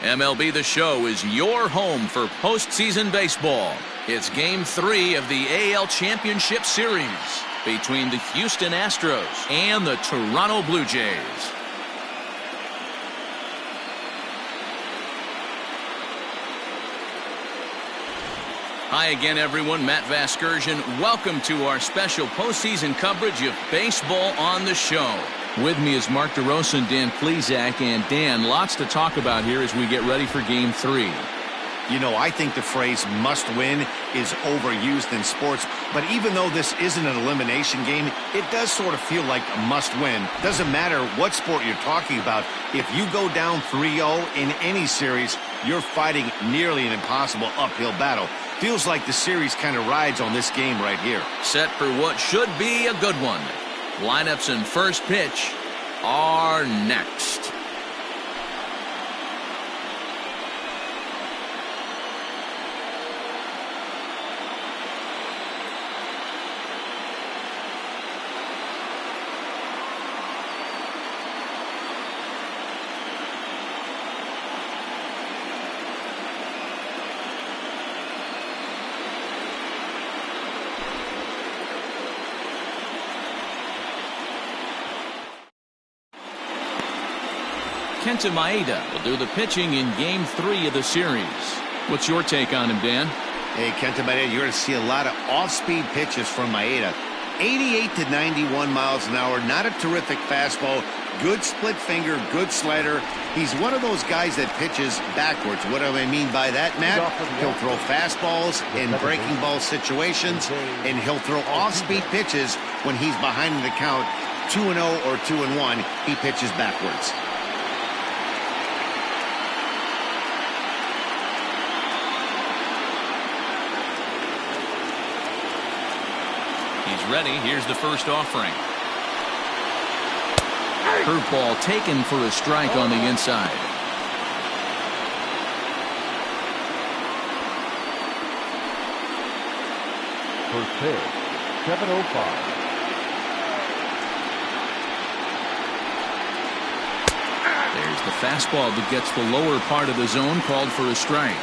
MLB The Show is your home for postseason baseball. It's Game 3 of the AL Championship Series between the Houston Astros and the Toronto Blue Jays. Hi again, everyone. Matt Vasgersian. Welcome to our special postseason coverage of Baseball on the Show. With me is Mark DeRosa and Dan Plesac. And Dan, lots to talk about here as we get ready for Game 3. You know, I think the phrase must win is overused in sports, but even though this isn't an elimination game, it does sort of feel like a must win. Doesn't matter what sport you're talking about. If you go down 3-0 in any series, you're fighting nearly an impossible uphill battle. Feels like the series kind of rides on this game right here. Set for what should be a good one. Lineups and first pitch are next. Kenta Maeda will do the pitching in Game 3 of the series. What's your take on him, Dan? Hey, Kenta Maeda, you're going to see a lot of off-speed pitches from Maeda. 88 to 91 miles an hour, not a terrific fastball, good split finger, good slider. He's one of those guys that pitches backwards. What do I mean by that, Matt? He'll throw fastballs in breaking ball situations, and he'll throw off-speed pitches when he's behind in the count. 2-0 or 2-1, he pitches backwards. He's ready. Here's the first offering. Curveball taken for a strike on the inside. First pitch, 7:05. There's the fastball that gets the lower part of the zone, called for a strike.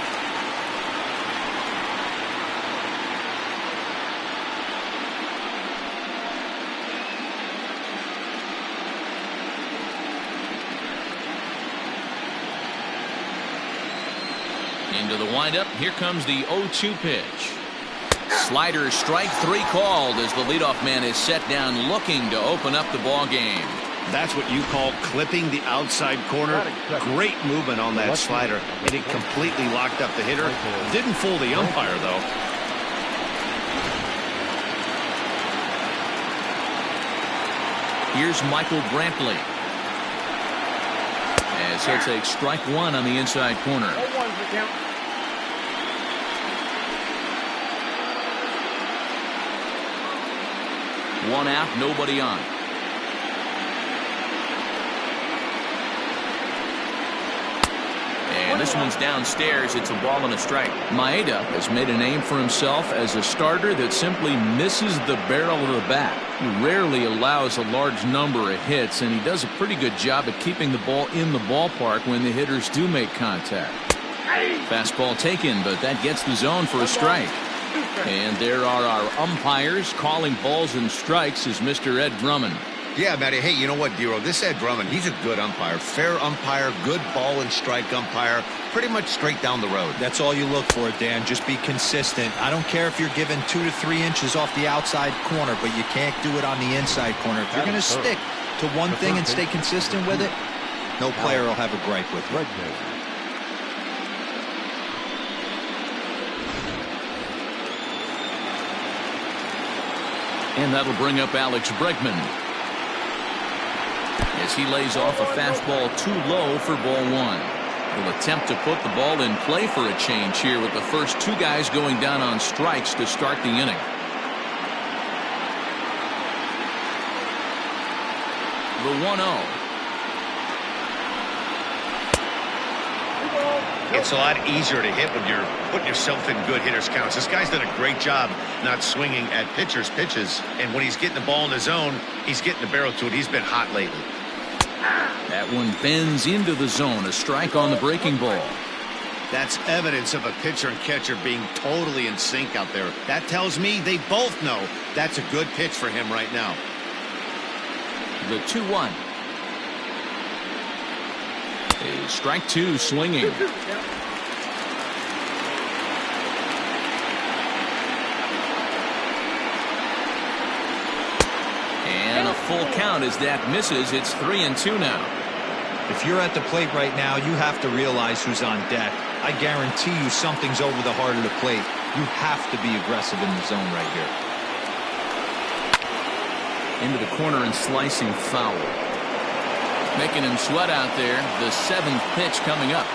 Into the windup. Here comes the 0-2 pitch. Slider, strike 3 called as the leadoff man is set down looking to open up the ball game. That's what you call clipping the outside corner. Great movement on that slider, and it completely locked up the hitter. Didn't fool the umpire, though. Here's Michael Brantley, as he'll take strike 1 on the inside corner. 0-1's the count. One out, nobody on. And this one's downstairs. It's a ball and a strike. Maeda has made a name for himself as a starter that simply misses the barrel of the bat. He rarely allows a large number of hits, and he does a pretty good job at keeping the ball in the ballpark when the hitters do make contact. Fastball taken, but that gets the zone for a strike. And there are our umpires calling balls and strikes is Mr. Ed Drummond. Yeah, Matty. Hey, you know what, Dero? This Ed Drummond, he's a good umpire. Fair umpire, good ball and strike umpire. Pretty much straight down the road. That's all you look for, Dan. Just be consistent. I don't care if you're given 2 to 3 inches off the outside corner, but you can't do it on the inside corner. If you're going to stick to one thing and stay consistent with it, no player will have a gripe with you. And that'll bring up Alex Bregman, as he lays off a fastball too low for ball 1. He'll attempt to put the ball in play for a change here with the first 2 guys going down on strikes to start the inning. The 1-0. It's a lot easier to hit when you're putting yourself in good hitters' counts. This guy's done a great job not swinging at pitchers' pitches. And when he's getting the ball in the zone, he's getting the barrel to it. He's been hot lately. That one bends into the zone. A strike on the breaking ball. That's evidence of a pitcher and catcher being totally in sync out there. That tells me they both know that's a good pitch for him right now. The 2-1. A strike two swinging. And a full count as that misses. It's 3-2 now. If you're at the plate right now, you have to realize who's on deck. I guarantee you something's over the heart of the plate. You have to be aggressive in the zone right here. Into the corner and slicing foul. Making him sweat out there. The 7th pitch coming up.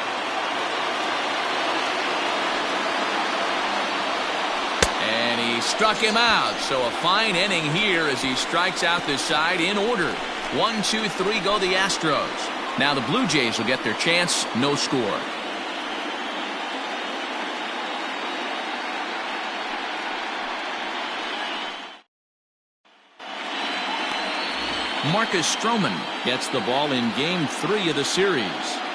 And he struck him out. So a fine inning here as he strikes out this side in order. 1, 2, 3 go the Astros. Now the Blue Jays will get their chance. No score. Marcus Stroman gets the ball in Game 3 of the series.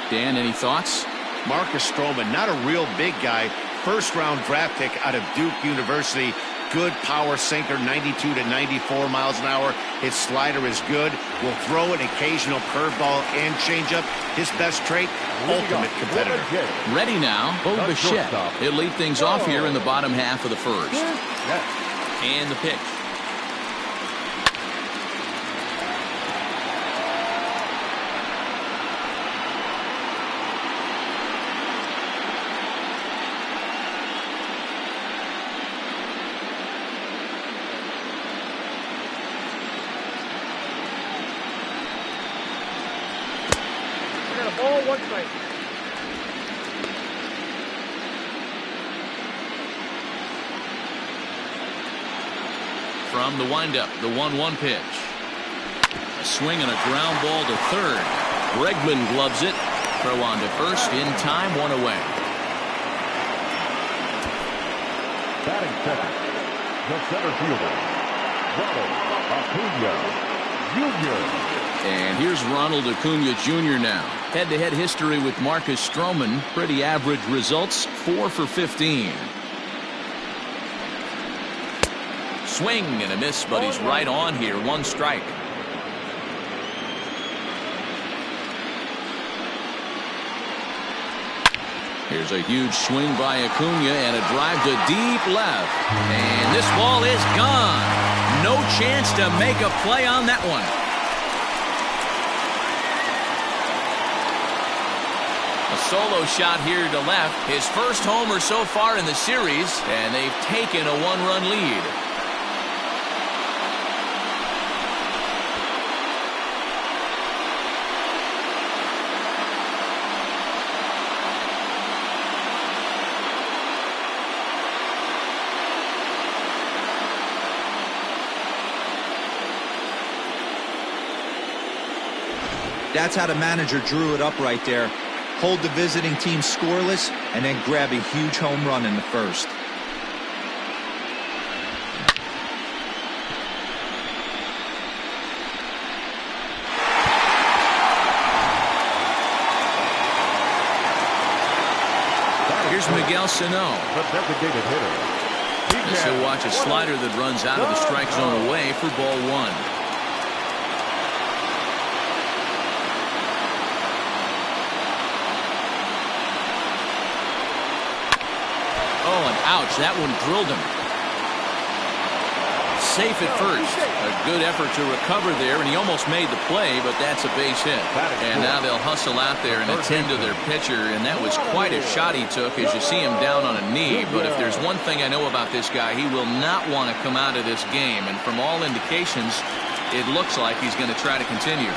Dan, any thoughts? Marcus Stroman, not a real big guy. First-round draft pick out of Duke University. Good power sinker, 92 to 94 miles an hour. His slider is good. Will throw an occasional curveball and changeup. His best trait, ultimate competitor. Ready now, Bo Bichette. He'll lead things off here in the bottom half of the first. And the pitch. Ball, 1 strike. From the windup, the 1-1 pitch. A swing and a ground ball to third. Bregman gloves it. Throw on to first. In time, 1 away. Batting second, the center fielder, Ronald Acuna Jr. And here's Ronald Acuna Jr. now. Head-to-head history with Marcus Stroman. Pretty average results, 4 for 15. Swing and a miss, but he's right on here. 1 strike. Here's a huge swing by Acuna and a drive to deep left. And this ball is gone. No chance to make a play on that one. A solo shot here to left. His first homer so far in the series, and they've taken a 1-run lead. That's how the manager drew it up right there. Hold the visiting team scoreless and then grab a huge home run in the first. Here's Miguel Sano. The designated hitter. This will watch a slider that runs out of the strike zone away for ball 1. Oh, and ouch, that one drilled him. Safe at first. A good effort to recover there, and he almost made the play, but that's a base hit. And now they'll hustle out there and attend to their pitcher, and that was quite a shot he took as you see him down on a knee. But if there's one thing I know about this guy, he will not want to come out of this game. And from all indications, it looks like he's going to try to continue.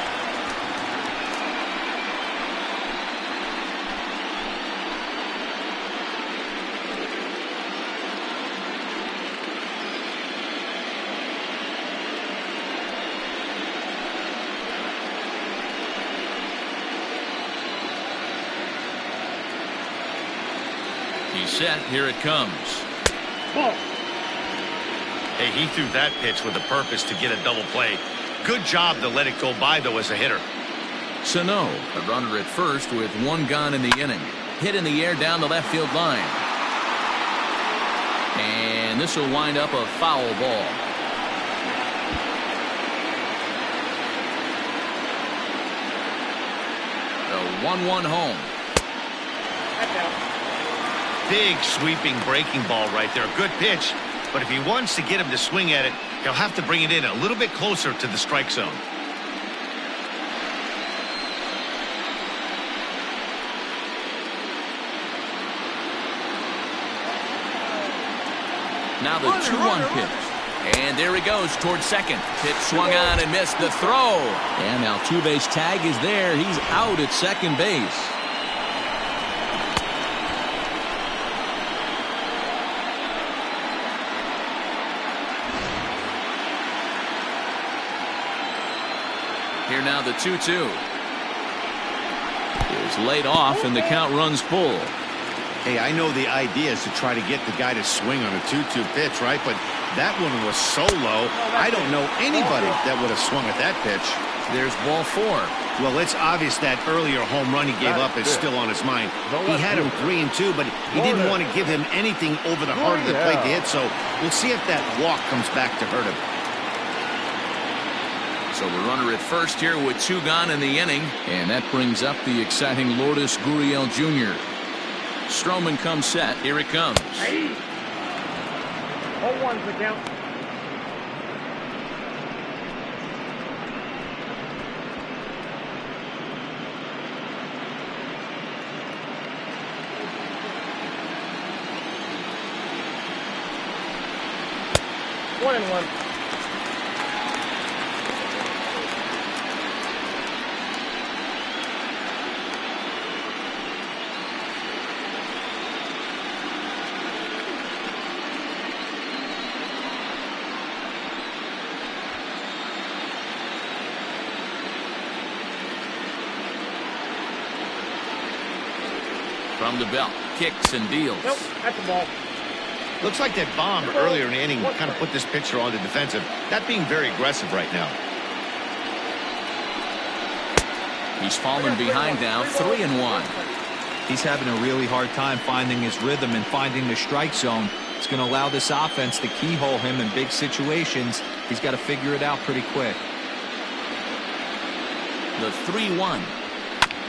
He's set. Here it comes. Ball. Hey, he threw that pitch with a purpose to get a double play. Good job to let it go by, though, as a hitter. Sano, a runner at first with one gone in the inning. Hit in the air down the left field line. And this will wind up a foul ball. A 1-1 home. Big sweeping breaking ball right there. Good pitch. But if he wants to get him to swing at it, he'll have to bring it in a little bit closer to the strike zone. Now the 2-1 pitch. And there he goes towards second. Pitch swung on and missed the throw. And Altuve's tag is there. He's out at second base. Here now the 2-2. Is laid off and the count runs full. Hey, I know the idea is to try to get the guy to swing on a 2-2 pitch, right? But that one was so low, I don't know anybody that would have swung at that pitch. There's ball 4. Well, it's obvious that earlier home run he gave up is still on his mind. He had him 3-2, but he didn't want to give him anything over the heart of the plate to hit, so we'll see if that walk comes back to hurt him. So the runner at first here with 2 gone in the inning, and that brings up the exciting Lourdes Gurriel Jr. Stroman comes set. Here it comes. 0-1's the count. One and one. From the belt, kicks and deals. Nope, that's the ball. Looks like that bomb earlier in the inning kind of put this pitcher on the defensive. Not being very aggressive right now. He's fallen behind now, 3-1. He's having a really hard time finding his rhythm and finding the strike zone. It's going to allow this offense to keyhole him in big situations. He's got to figure it out pretty quick. The 3-1.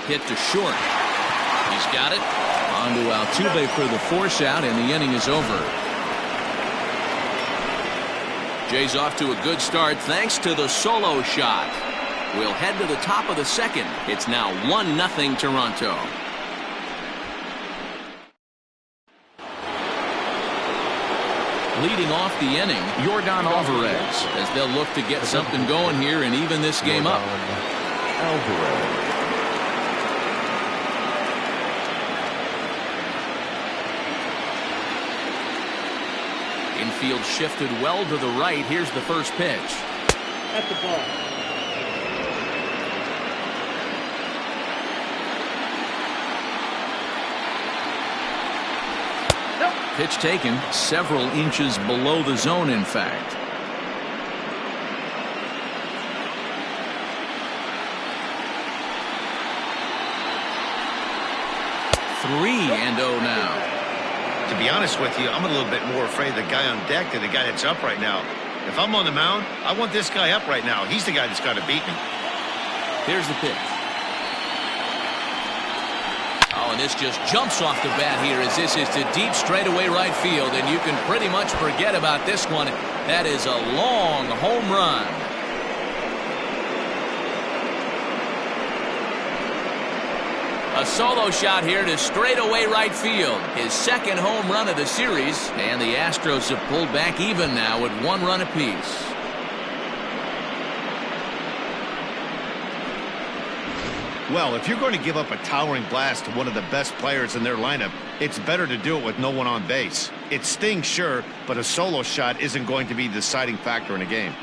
Hit to short. He's got it. On to Altuve for the force out, and the inning is over. Jay's off to a good start thanks to the solo shot. We'll head to the top of the second. It's now 1-0 Toronto. Leading off the inning, Yordan Alvarez, as they'll look to get something going here and even this game up. Alvarez. Infield shifted well to the right. Here's the first pitch. That's the ball. Pitch taken several inches below the zone, in fact. 3-0 now. To be honest with you, I'm a little bit more afraid of the guy on deck than the guy that's up right now. If I'm on the mound, I want this guy up right now. He's the guy that's got to beat me. Here's the pitch. Oh, and this just jumps off the bat here as this is to deep straightaway right field, and you can pretty much forget about this one. That is a long home run. A solo shot here to straightaway right field. His second home run of the series, and the Astros have pulled back even now at 1 run apiece. Well, if you're going to give up a towering blast to one of the best players in their lineup, it's better to do it with no one on base. It stings, sure, but a solo shot isn't going to be the deciding factor in a game.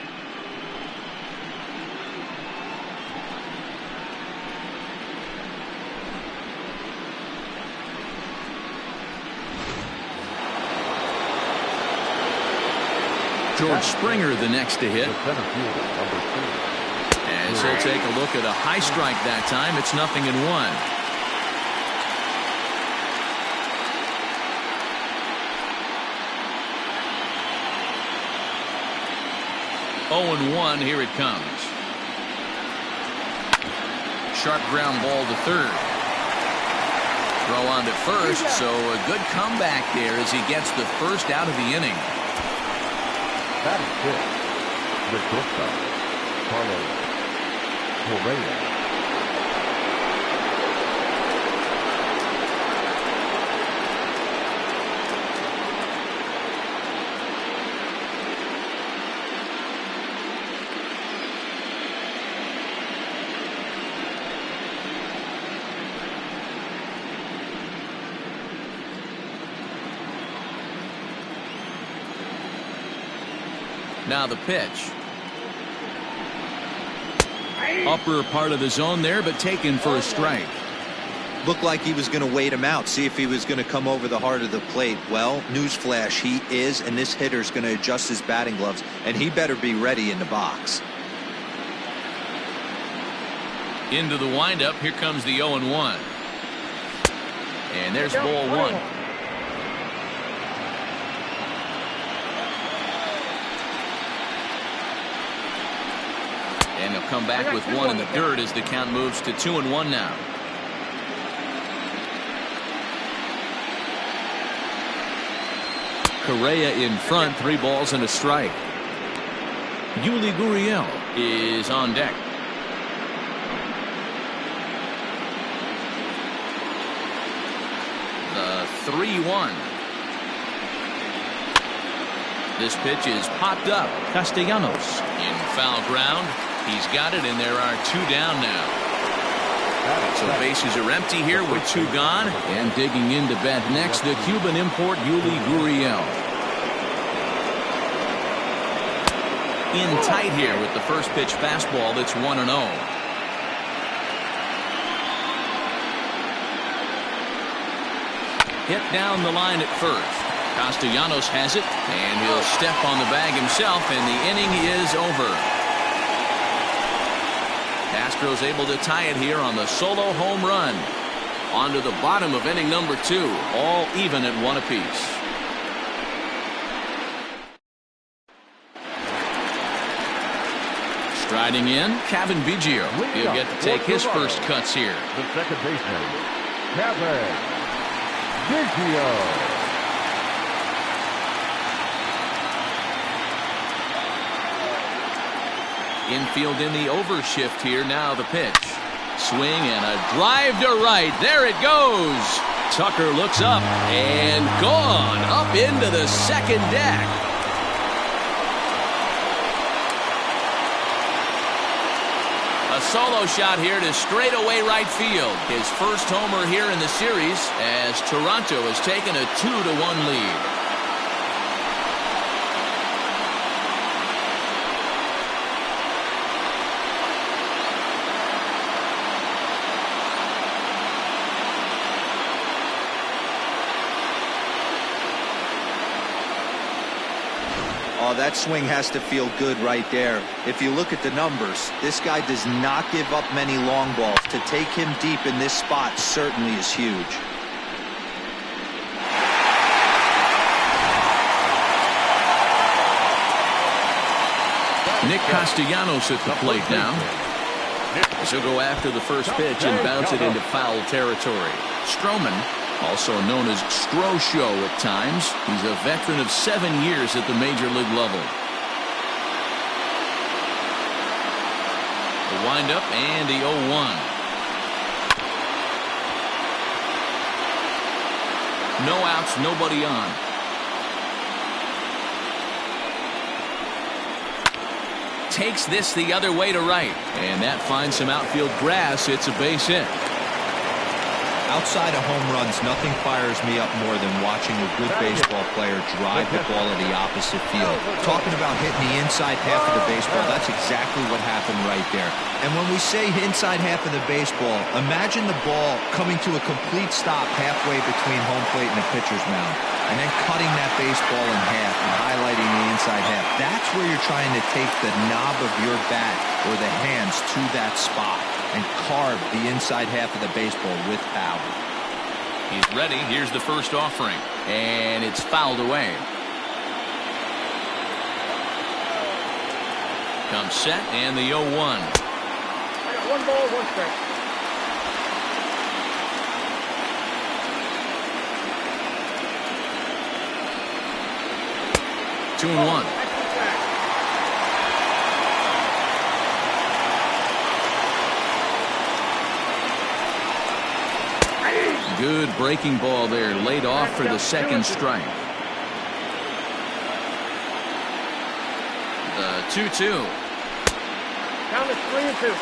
George Springer the next to hit. The center fielder, number 2. As he'll take a look at a high strike that time. It's 0-1. 0-1. Here it comes. Sharp ground ball to third. Throw on to first, so a good comeback there as he gets the first out of the inning. That is it. The shortstop, Correa. Now the pitch. Upper part of the zone there, but taken for a strike. Looked like he was going to wait him out, see if he was going to come over the heart of the plate. Well, newsflash, he is, and this hitter's going to adjust his batting gloves, and he better be ready in the box. Into the windup. Here comes the 0-1. And there's ball one. And he'll come back with one in the third as the count moves to 2-1 now. Correa in front, 3 balls and a strike. Yuli Gurriel is on deck. The 3-1. This pitch is popped up. Castellanos in foul ground. He's got it, and there are 2 down now. So bases are empty here with 2 gone. And digging in to bat next, the Cuban import Yuli Gurriel. In tight here with the first pitch fastball that's 1-0. Hit down the line at first. Castellanos has it, and he'll step on the bag himself, and the inning is over. Astros able to tie it here on the solo home run. On to the bottom of inning number 2, all even at 1 apiece. Striding in, Kevin Biggio. He'll get to take his first cuts here. The second baseman, Kevin Biggio. Infield in the overshift here. Now the pitch. Swing and a drive to right. There it goes. Tucker looks up and gone up into the second deck. A solo shot here to straightaway right field. His first homer here in the series as Toronto has taken a 2-1 lead. Oh, that swing has to feel good right there. If you look at the numbers, this guy does not give up many long balls. To take him deep in this spot certainly is huge. Nick Castellanos at the plate now. He'll go after the first pitch and bounce it into foul territory. Stroman, also known as Strosho at times. He's a veteran of 7 years at the major league level. The windup and the 0-1. No outs, nobody on. Takes this the other way to right. And that finds some outfield grass. It's a base hit. Outside of home runs, nothing fires me up more than watching a good baseball player drive the ball to the opposite field. Talking about hitting the inside half of the baseball, that's exactly what happened right there. And when we say inside half of the baseball, imagine the ball coming to a complete stop halfway between home plate and the pitcher's mound, and then cutting that baseball in half and highlighting the inside half. That's where you're trying to take the knob of your bat or the hands to that spot and carve the inside half of the baseball with power. He's ready. Here's the first offering. And it's fouled away. Comes set and the 0-1. I got 1 ball, 1 strike. Two and one. Good breaking ball there, laid off for the second strike. The 2-2. Count is 3-2.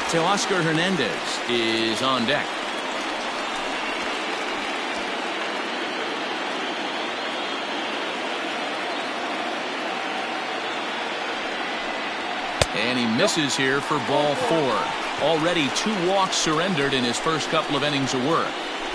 Teoscar Hernandez is on deck. And he misses here for ball 4. Already 2 walks surrendered in his first couple of innings of work.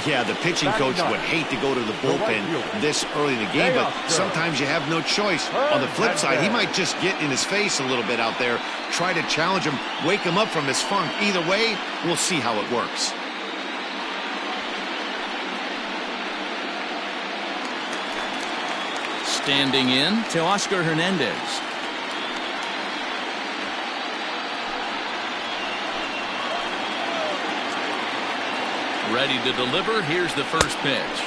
Yeah, the pitching coach would hate to go to the bullpen this early in the game, but sometimes you have no choice. On the flip side, he might just get in his face a little bit out there, try to challenge him, wake him up from his funk. Either way, we'll see how it works. Standing in, Teoscar Hernandez. Ready to deliver. Here's the first pitch.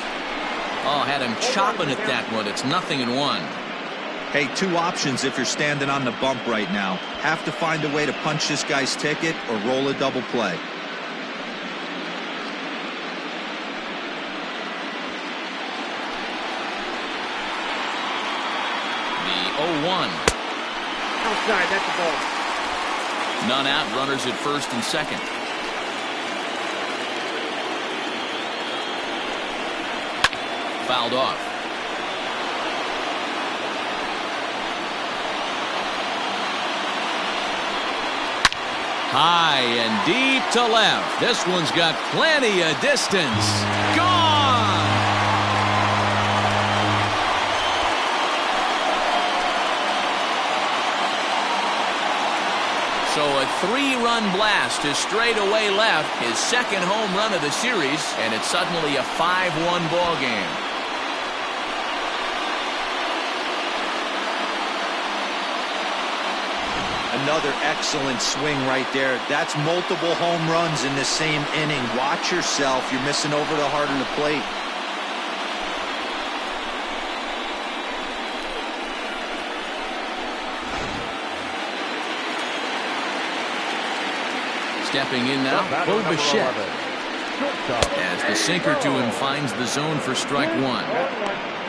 Oh, had him chopping at that one. It's 0-1. Hey, 2 options if you're standing on the bump right now. Have to find a way to punch this guy's ticket or roll a double play. The 0-1. Outside, that's the ball. None out. Runners at first and second. Fouled off. High and deep to left. This one's got plenty of distance. Gone! So a 3-run blast to straightaway left, his second home run of the series, and it's suddenly a 5-1 ball game. Another excellent swing right there. That's multiple home runs in the same inning. Watch yourself. You're missing over the heart of the plate. Stepping in now, Bo Bichette. As the sinker to him finds the zone for strike 1.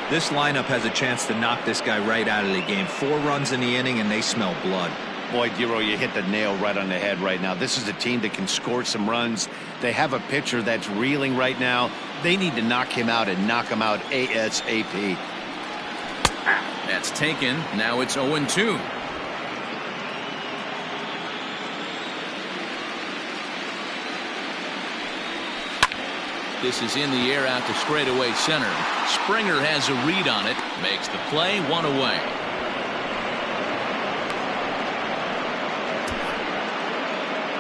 This lineup has a chance to knock this guy right out of the game. 4 runs in the inning, and they smell blood. Boy, Dero, you hit the nail right on the head right now. This is a team that can score some runs. They have a pitcher that's reeling right now. They need to knock him out and knock him out ASAP. That's taken. Now it's 0-2. This is in the air out to straightaway center. Springer has a read on it. Makes the play, 1 away.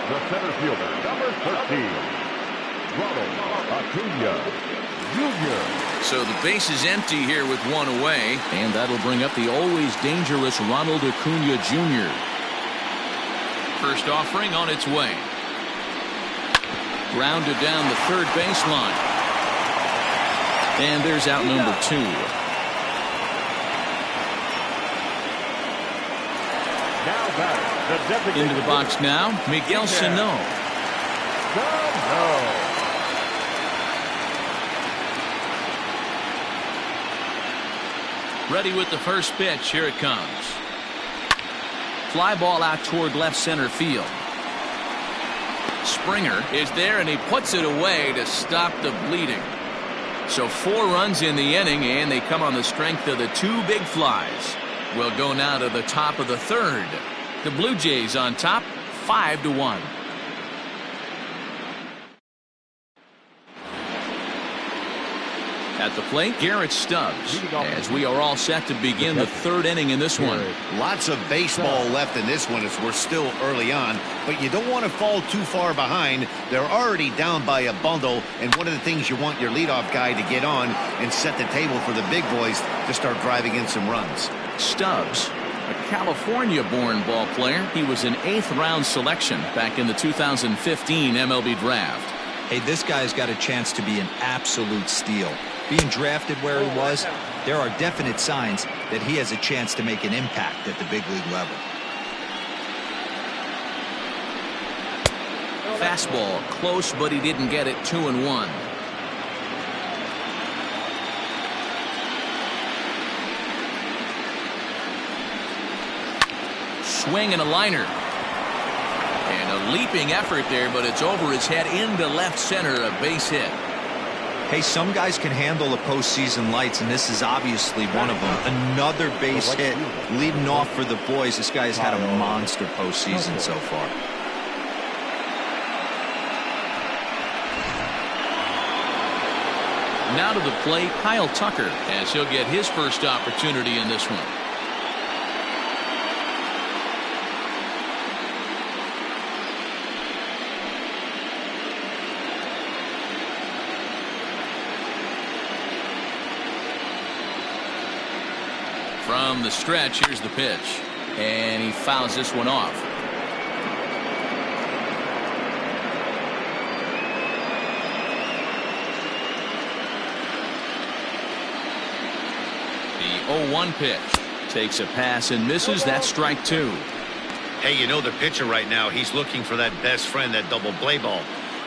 The center fielder, number 13, Ronald Acuna Jr. So the base is empty here with 1 away, and that'll bring up the always dangerous Ronald Acuna Jr. First offering on its way. Grounded down the third baseline. And there's out number 2. Now batter, the designated Into the box now, Miguel Sano. Ready with the first pitch. Here it comes. Fly ball out toward left center field. Springer is there, and he puts it away to stop the bleeding. So 4 runs in the inning, and they come on the strength of the 2 big flies. We'll go now to the top of the 3rd. The Blue Jays on top, 5-1. At the plate, Garrett Stubbs, as we are all set to begin the third inning in this one. Lots of baseball left in this one as we're still early on, but you don't want to fall too far behind. They're already down by a bundle, and one of the things you want your leadoff guy to get on and set the table for the big boys to start driving in some runs. Stubbs, a California-born ball player. He was an 8th-round selection back in the 2015 MLB draft. Hey, this guy's got a chance to be an absolute steal. Being drafted where he was, there are definite signs that he has a chance to make an impact at the big league level. Fastball close, but he didn't get it. 2-1. Swing and a liner. And a leaping effort there, but it's over his head into left center, a base hit. Hey, some guys can handle the postseason lights, and this is obviously one of them. Another base hit leading off for the boys. This guy has had a monster postseason so far. Now to the plate, Kyle Tucker, as he'll get his first opportunity in this one. From the stretch, here's the pitch, and he fouls this one off. The 0-1 pitch takes a pass and misses. That's strike 2. Hey, you know the pitcher right now, he's looking for that best friend, that double play ball.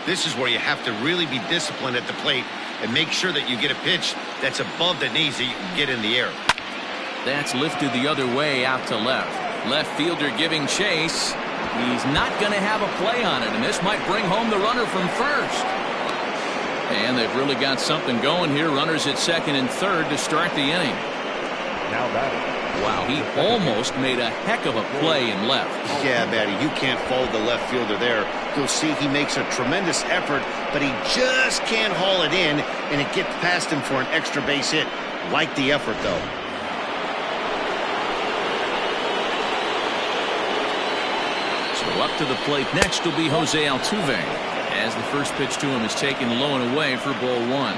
This is where you have to really be disciplined at the plate and make sure that you get a pitch that's above the knees that you can get in the air. That's lifted the other way out to left. Left fielder giving chase. He's not going to have a play on it, and this might bring home the runner from first. And they've really got something going here. Runners at second and third to start the inning. Now batting. Wow, he almost made a heck of a play in left. Yeah, Matty, you can't fault the left fielder there. You'll see he makes a tremendous effort, but he just can't haul it in, and it gets past him for an extra base hit. Like the effort, though. So up to the plate next will be Jose Altuve, as the first pitch to him is taken low and away for ball 1.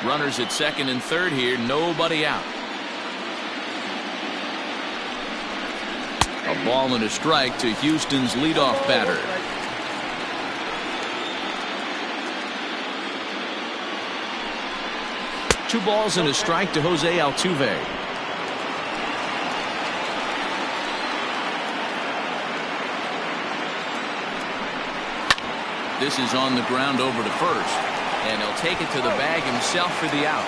Runners at second and third here, nobody out. A ball and a strike to Houston's leadoff batter. Two balls and a strike to Jose Altuve. This is on the ground over to first. And he'll take it to the bag himself for the out.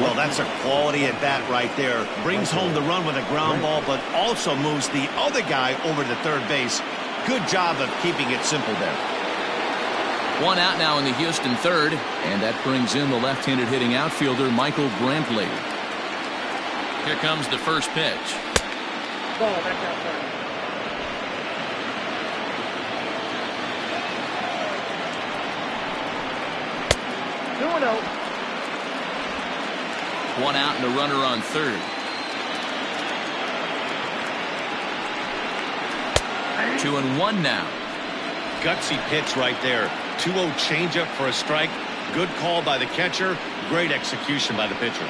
Well, that's a quality at bat right there. Brings home the run with a ground ball, but also moves the other guy over to third base. Good job of keeping it simple there. One out now in the Houston third, and that brings in the left-handed hitting outfielder Michael Brantley. Here comes the first pitch. Ball back outside. 2-0. One out and a runner on third. Two and one now. Gutsy pitch right there. 2-0 changeup for a strike. Good call by the catcher. Great execution by the pitcher.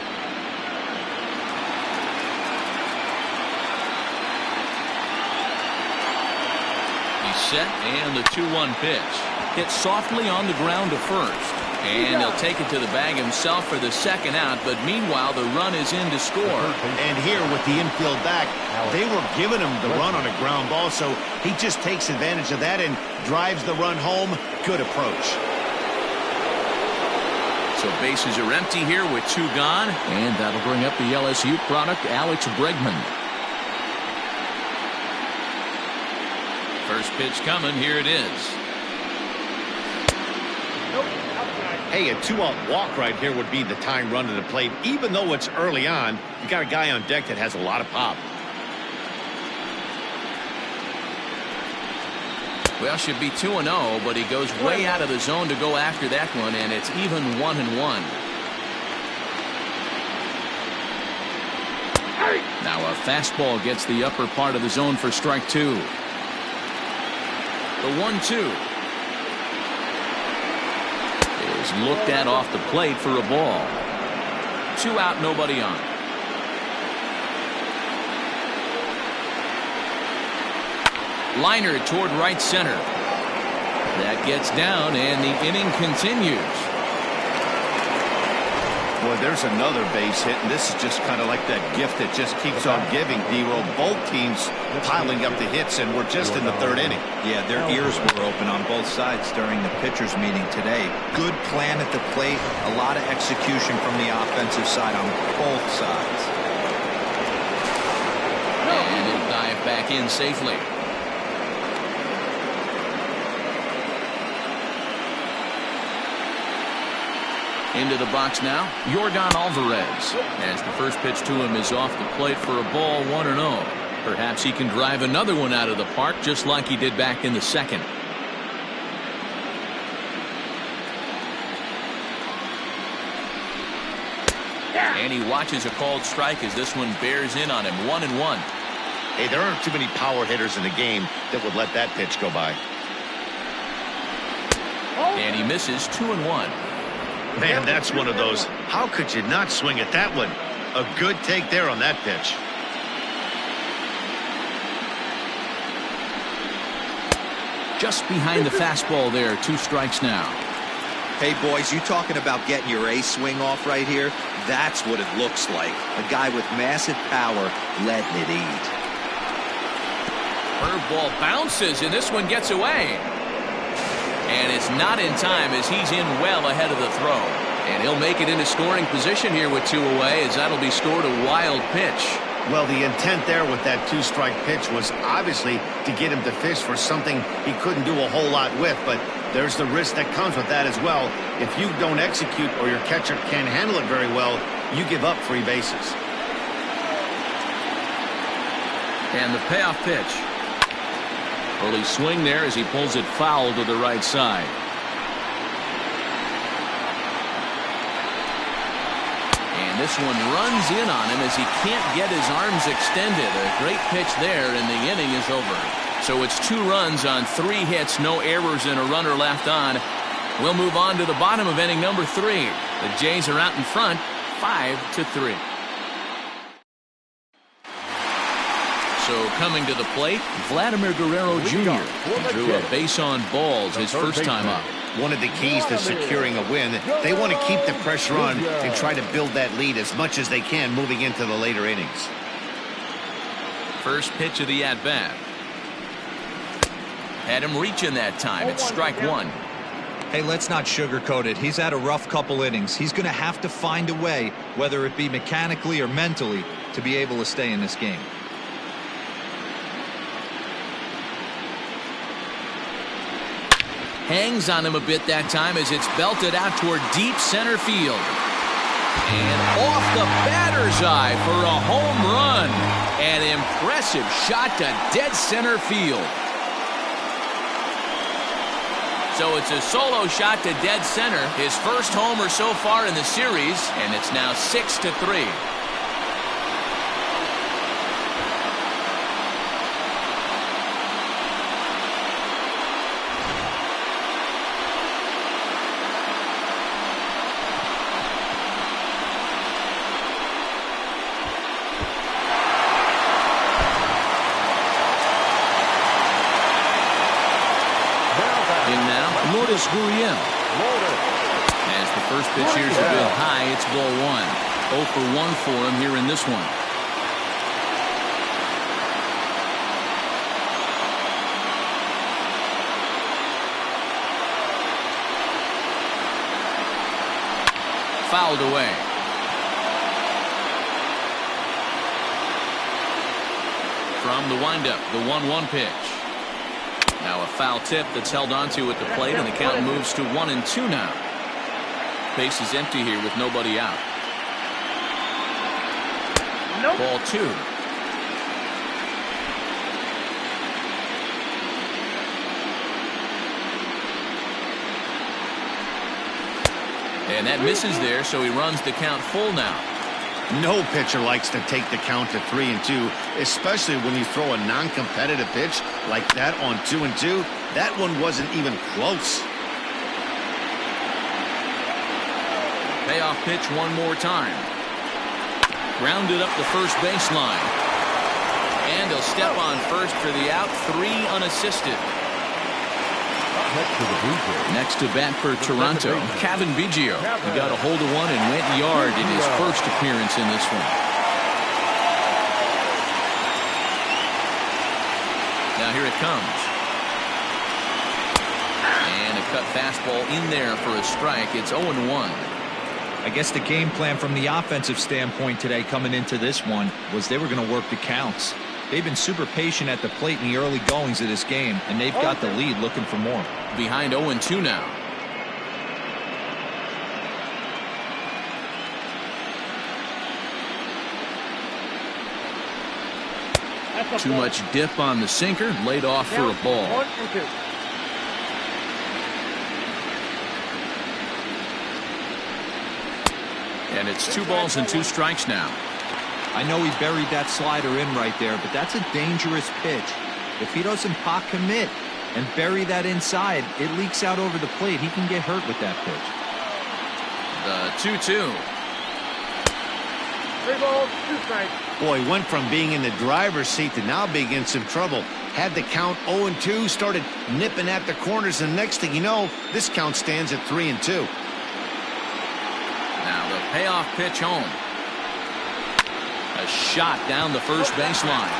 Set and the 2-1 pitch hit softly on the ground to first, and he'll take it to the bag himself for the second out, but meanwhile the run is in to score. And here with the infield back, they were giving him the run on a ground ball, so he just takes advantage of that and drives the run home. Good approach. So bases are empty here with two gone, and that'll bring up the LSU product, Alex Bregman. First pitch coming. Here it is. Nope. Hey, a 2-out walk right here would be the time run to the plate. Even though it's early on, you got a guy on deck that has a lot of pop. Well, should be 2-0, but he goes way out of the zone to go after that one, and it's even 1-1. Now a fastball gets the upper part of the zone for strike 2. The 1-2 is looked at off the plate for a ball. 2 out, nobody on. Liner toward right center. That gets down, and the inning continues. Boy, there's another base hit, and this is just kind of like that gift that just keeps on giving, D-Roll. Both teams piling up the hits, and we're just in the 3rd inning. Yeah, their ears were open on both sides during the pitchers' meeting today. Good plan at the plate, a lot of execution from the offensive side on both sides. And he'll dive back in safely. Into the box now, Yordan Alvarez. As the first pitch to him is off the plate for a ball, 1-0. Perhaps he can drive another one out of the park just like he did back in the 2nd. And he watches a called strike as this one bears in on him. 1-1. Hey, there aren't too many power hitters in the game that would let that pitch go by. And he misses. 2-1. Man, that's one of those. How could you not swing at that one? A good take there on that pitch. Just behind the fastball there. 2 strikes now. Hey, boys, you talking about getting your A swing off right here? That's what it looks like. A guy with massive power letting it eat. Curveball bounces, and this one gets away. And it's not in time as he's in well ahead of the throw. And he'll make it into scoring position here with 2 away, as that'll be scored a wild pitch. Well, the intent there with that 2-strike pitch was obviously to get him to fish for something he couldn't do a whole lot with, but there's the risk that comes with that as well. If you don't execute or your catcher can't handle it very well, you give up free bases. And the payoff pitch. Early swing there as he pulls it foul to the right side. And this one runs in on him as he can't get his arms extended. A great pitch there, and the inning is over. So it's 2 runs on 3 hits, no errors, and a runner left on. We'll move on to the bottom of inning number 3. The Jays are out in front, 5-3. So coming to the plate, Vladimir Guerrero Jr. He drew a base on balls his first time up. One of the keys to securing a win, they want to keep the pressure on and try to build that lead as much as they can moving into the later innings. First pitch of the at-bat. Had him reaching that time. It's strike 1. Hey, let's not sugarcoat it. He's had a rough couple innings. He's going to have to find a way, whether it be mechanically or mentally, to be able to stay in this game. Hangs on him a bit that time as it's belted out toward deep center field. And off the batter's eye for a home run. An impressive shot to dead center field. So it's a solo shot to dead center. His first homer so far in the series, and it's now 6-3. As the first pitch here's a bit high, it's ball 1. 0 for 1 for him here in this one. Fouled away. From the windup, the 1-1 pitch. Now a foul tip that's held onto at the plate, and the count moves to 1-2 now. Base is empty here with nobody out. Nope. Ball 2. And that misses there, so he runs the count full now. No pitcher likes to take the count to 3-2, especially when you throw a non-competitive pitch like that on 2-2. That one wasn't even close. Payoff pitch one more time. Grounded up the first baseline. And he'll step on first for the out. 3 unassisted. Next to bat for Toronto, Kevin Biggio. He got a hold of one and went yard in his first appearance in this one. Now here it comes. And a cut fastball in there for a strike. It's 0-1. I guess the game plan from the offensive standpoint today coming into this one was they were going to work the counts. They've been super patient at the plate in the early goings of this game, and they've got the lead looking for more. Behind 0-2 now. Too much dip on the sinker, laid off for a ball. 1-2. And it's 2 balls and 2 strikes now. I know he buried that slider in right there, but that's a dangerous pitch. If he doesn't pot commit and bury that inside, it leaks out over the plate. He can get hurt with that pitch. The 2-2. 3 balls, 2 strikes. Boy, went from being in the driver's seat to now being in some trouble. Had the count 0-2, started nipping at the corners, and next thing you know, this count stands at 3-2. Now the payoff pitch home. A shot down the first baseline.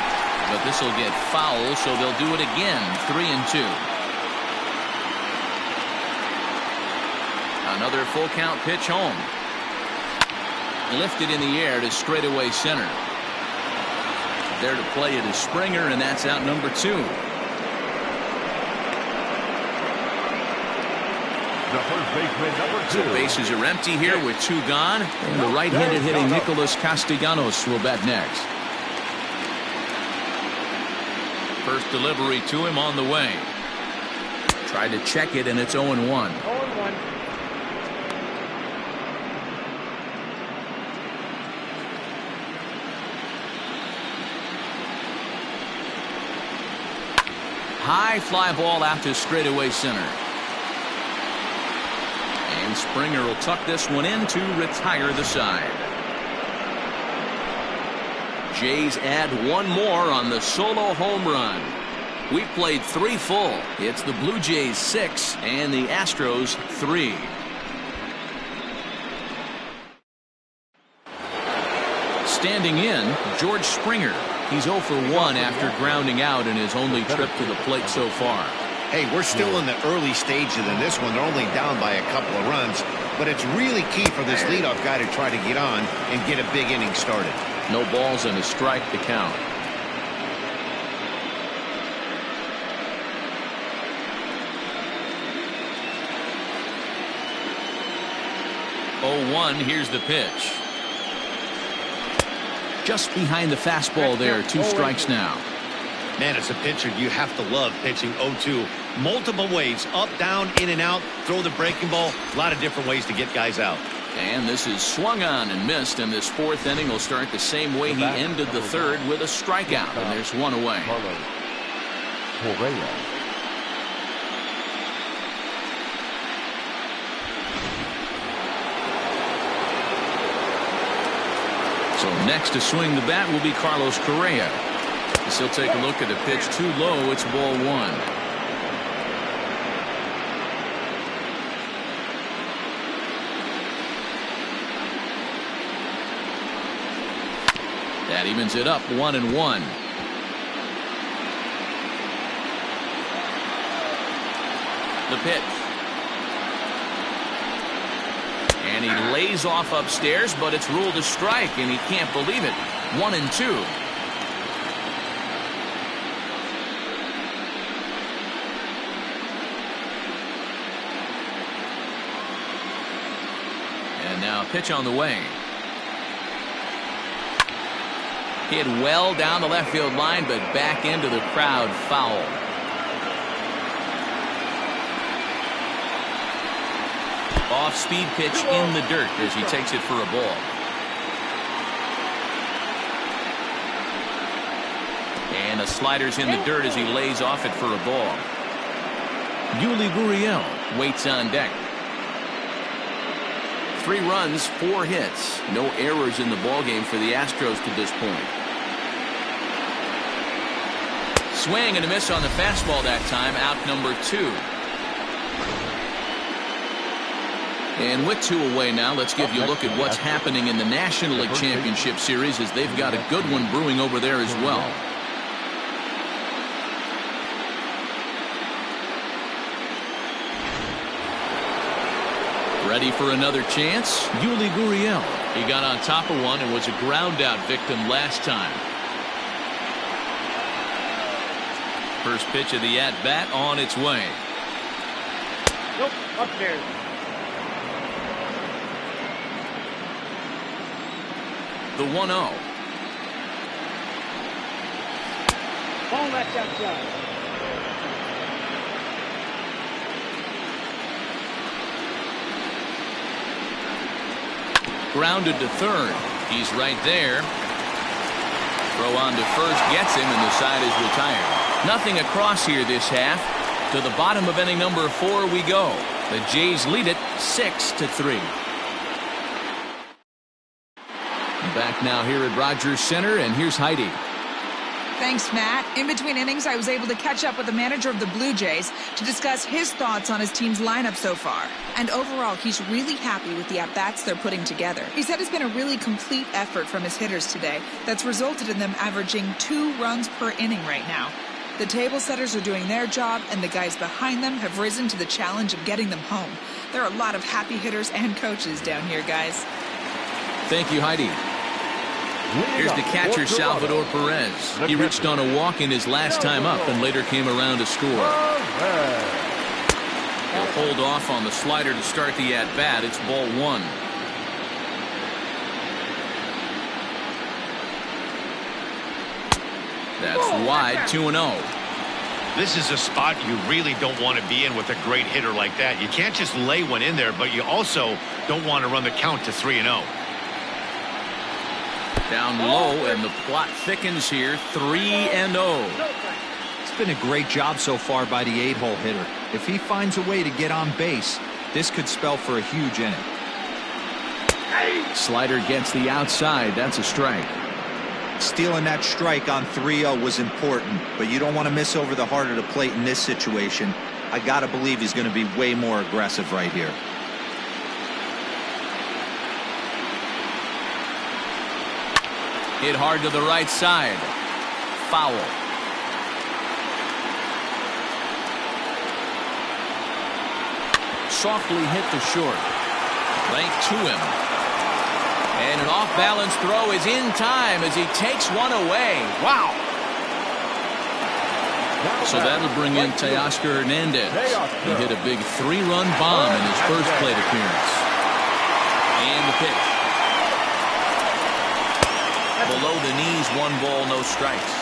But this will get foul, so they'll do it again. 3-2. Another full count pitch home. Lifted in the air to straightaway center. There to play it is Springer, and that's out number 2. The first baseman, number 2. So bases are empty here with 2 gone. And the right-handed hitting Nicholas Castellanos will bat next. First delivery to him on the way. Tried to check it, and it's 0-1. 0-1. High fly ball out to straightaway center. And Springer will tuck this one in to retire the side. Jays add 1 more on the solo home run. We played 3 full. It's the Blue Jays 6 and the Astros 3. Standing in, George Springer. He's 0 for 1 after grounding out in his only trip to the plate so far. Hey, we're still in the early stages of this one. They're only down by a couple of runs, but it's really key for this leadoff guy to try to get on and get a big inning started. No balls and a strike to count. Oh, 1, here's the pitch. Just behind the fastball there. 2 strikes now. Man, as a pitcher, you have to love pitching 0-2. Multiple ways, up, down, in and out, throw the breaking ball. A lot of different ways to get guys out. And this is swung on and missed, and this 4th inning will start the same way he ended the 3rd with a strikeout, and there's 1 away. So next to swing the bat will be Carlos Correa. As he'll take a look at the pitch too low. It's ball 1. That evens it up 1-1. The pitch. And he lays off upstairs, but it's ruled a strike, and he can't believe it. 1-2. Now pitch on the way. Hit well down the left field line, but back into the crowd, foul. Off-speed pitch in the dirt as he takes it for a ball. And the slider's in the dirt as he lays off it for a ball. Yuli Gurriel waits on deck. 3 runs, 4 hits. No errors in the ballgame for the Astros to this point. Swing and a miss on the fastball that time. Out number 2. And with 2 away now, let's give you a look at what's happening in the National League Championship Series, as they've got a good one brewing over there as well. Ready for another chance? Yuli Gurriel. He got on top of one and was a ground out victim last time. First pitch of the at-bat on its way. Nope, up there. The 1-0. Ball left outside. Grounded to third. He's right there. Throw on to first gets him, and the side is retired. Nothing across here this half. To the bottom of inning number 4 we go. The Jays lead it 6-3. Back now here at Rogers Center, and here's Heidi. Thanks, Matt. In between innings, I was able to catch up with the manager of the Blue Jays to discuss his thoughts on his team's lineup so far. And overall, he's really happy with the at-bats they're putting together. He said it's been a really complete effort from his hitters today that's resulted in them averaging 2 runs per inning right now. The table setters are doing their job, and the guys behind them have risen to the challenge of getting them home. There are a lot of happy hitters and coaches down here, guys. Thank you, Heidi. Here's the catcher, Salvador Perez. He reached on a walk in his last time up and later came around to score. He'll hold off on the slider to start the at-bat. It's ball 1. That's wide, 2-0. This is a spot you really don't want to be in with a great hitter like that. You can't just lay one in there, but you also don't want to run the count to 3-0. Down low, and the plot thickens here. 3-0. It's been a great job so far by the 8-hole hitter. If he finds a way to get on base, this could spell for a huge inning. Slider gets the outside. That's a strike. Stealing that strike on 3-0 was important, but you don't want to miss over the heart of the plate in this situation. I got to believe he's going to be way more aggressive right here. Hit hard to the right side. Foul. Softly hit to short. Right to him. And an off-balance throw is in time as he takes one away. Wow. So that'll bring in Teoscar Hernandez. He hit a big 3-run bomb in his first plate appearance. And the pitch. Below the knees, 1 ball, no strikes.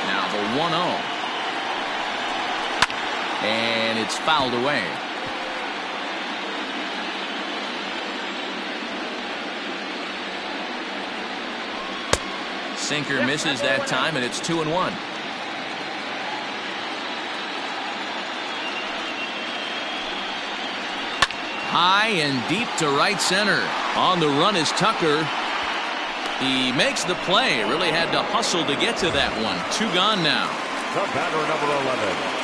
Now the 1-0. And it's fouled away. Sinker misses that time, and it's 2-1. High and deep to right center. On the run is Tucker. He makes the play. Really had to hustle to get to that one. 2 gone now. The batter, number 11.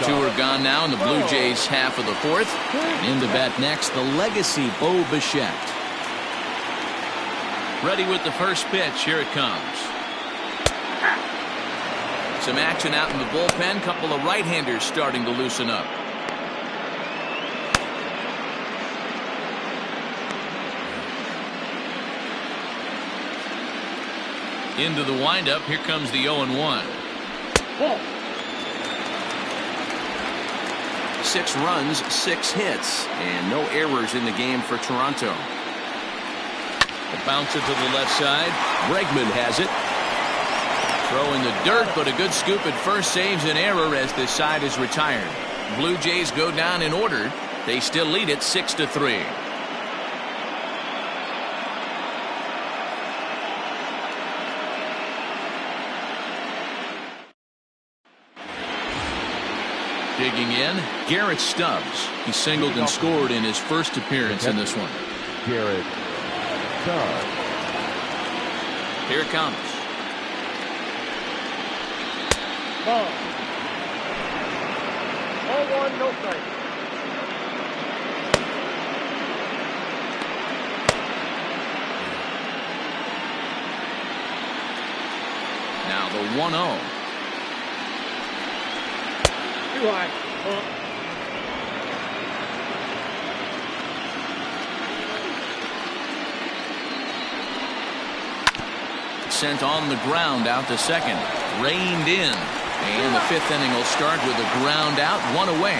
2 are gone now in the Blue Jays half of the 4th. And in the bat next, the legacy Bo Bichette. Ready with the first pitch. Here it comes. Some action out in the bullpen. Couple of right-handers starting to loosen up. Into the windup. Here comes the 0-1. 6 runs, 6 hits, and no errors in the game for Toronto. A bouncer to the left side. Bregman has it. Throw in the dirt, but a good scoop at first saves an error as this side is retired. Blue Jays go down in order. They still lead it 6-3. Digging in, Garrett Stubbs. He singled and scored in his first appearance in this one. Garrett Stubbs. Here it comes. Ball. 0-1, no strike. Now the 1-0. Too high. Ball. Sent on the ground out to second. Reined in. And the 5th inning will start with a ground out, 1 away.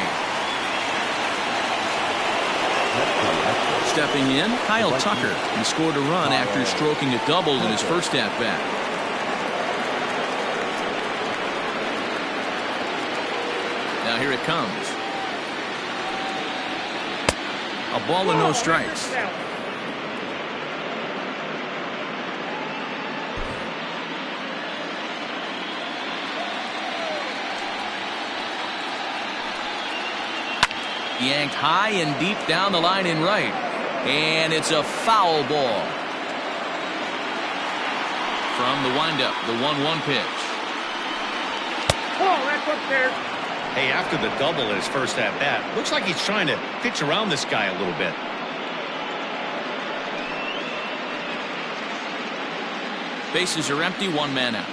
Stepping in, Kyle Tucker. He scored a run after stroking a double in his first at-bat. Now here it comes. A ball and no strikes. Yanked high and deep down the line in right. And it's a foul ball. From the windup, the 1-1 pitch. Oh, that's upstairs. Hey, after the double in his first at-bat, looks like he's trying to pitch around this guy a little bit. Bases are empty, 1 man out.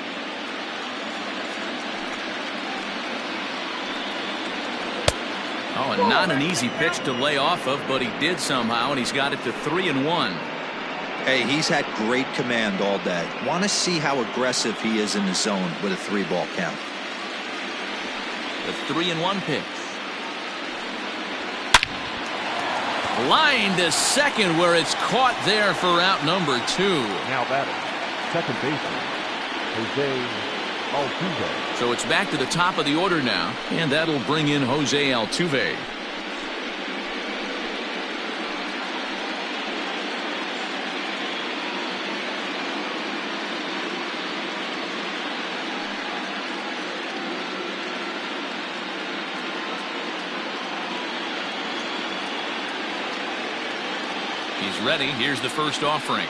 Oh, and not an easy pitch to lay off of, but he did somehow, and he's got it to 3-1. Hey, he's had great command all day. Want to see how aggressive he is in the zone with a 3-ball count. The 3-1 pitch. Line to second where it's caught there for out number 2. Now batting, second baseman, Jose Altuve. So it's back to the top of the order now, and that'll bring in Jose Altuve. He's ready. Here's the first offering.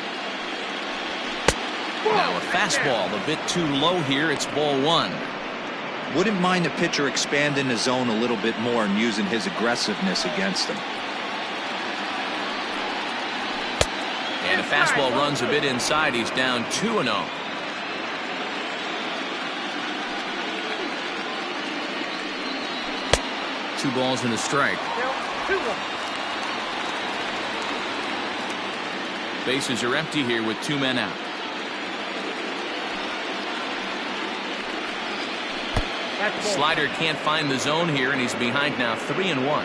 Now a fastball a bit too low here. It's ball 1. Wouldn't mind the pitcher expanding the zone a little bit more and using his aggressiveness against him. And a fastball runs a bit inside. He's down 2-0. Two balls and a strike. Bases are empty here with 2 men out. Slider can't find the zone here, and he's behind now 3-1.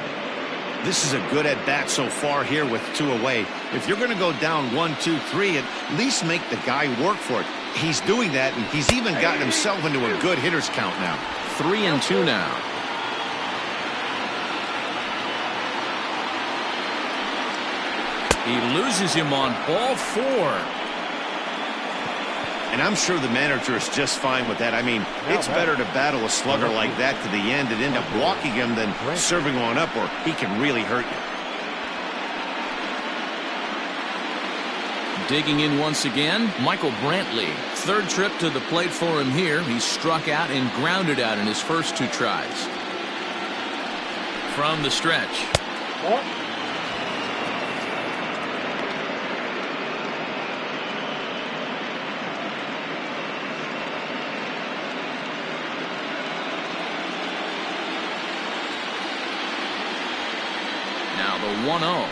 This is a good at-bat so far here with 2 away. If you're going to go down 1-2-3, at least make the guy work for it. He's doing that, and he's even gotten himself into a good hitter's count now. 3-2 now. He loses him on ball 4. And I'm sure the manager is just fine with that. I mean, it's better to battle a slugger like that to the end and end up walking him than serving one up, or he can really hurt you. Digging in once again, Michael Brantley. 3rd trip to the plate for him here. He struck out and grounded out in his first 2 tries. From the stretch. Now the 1-0.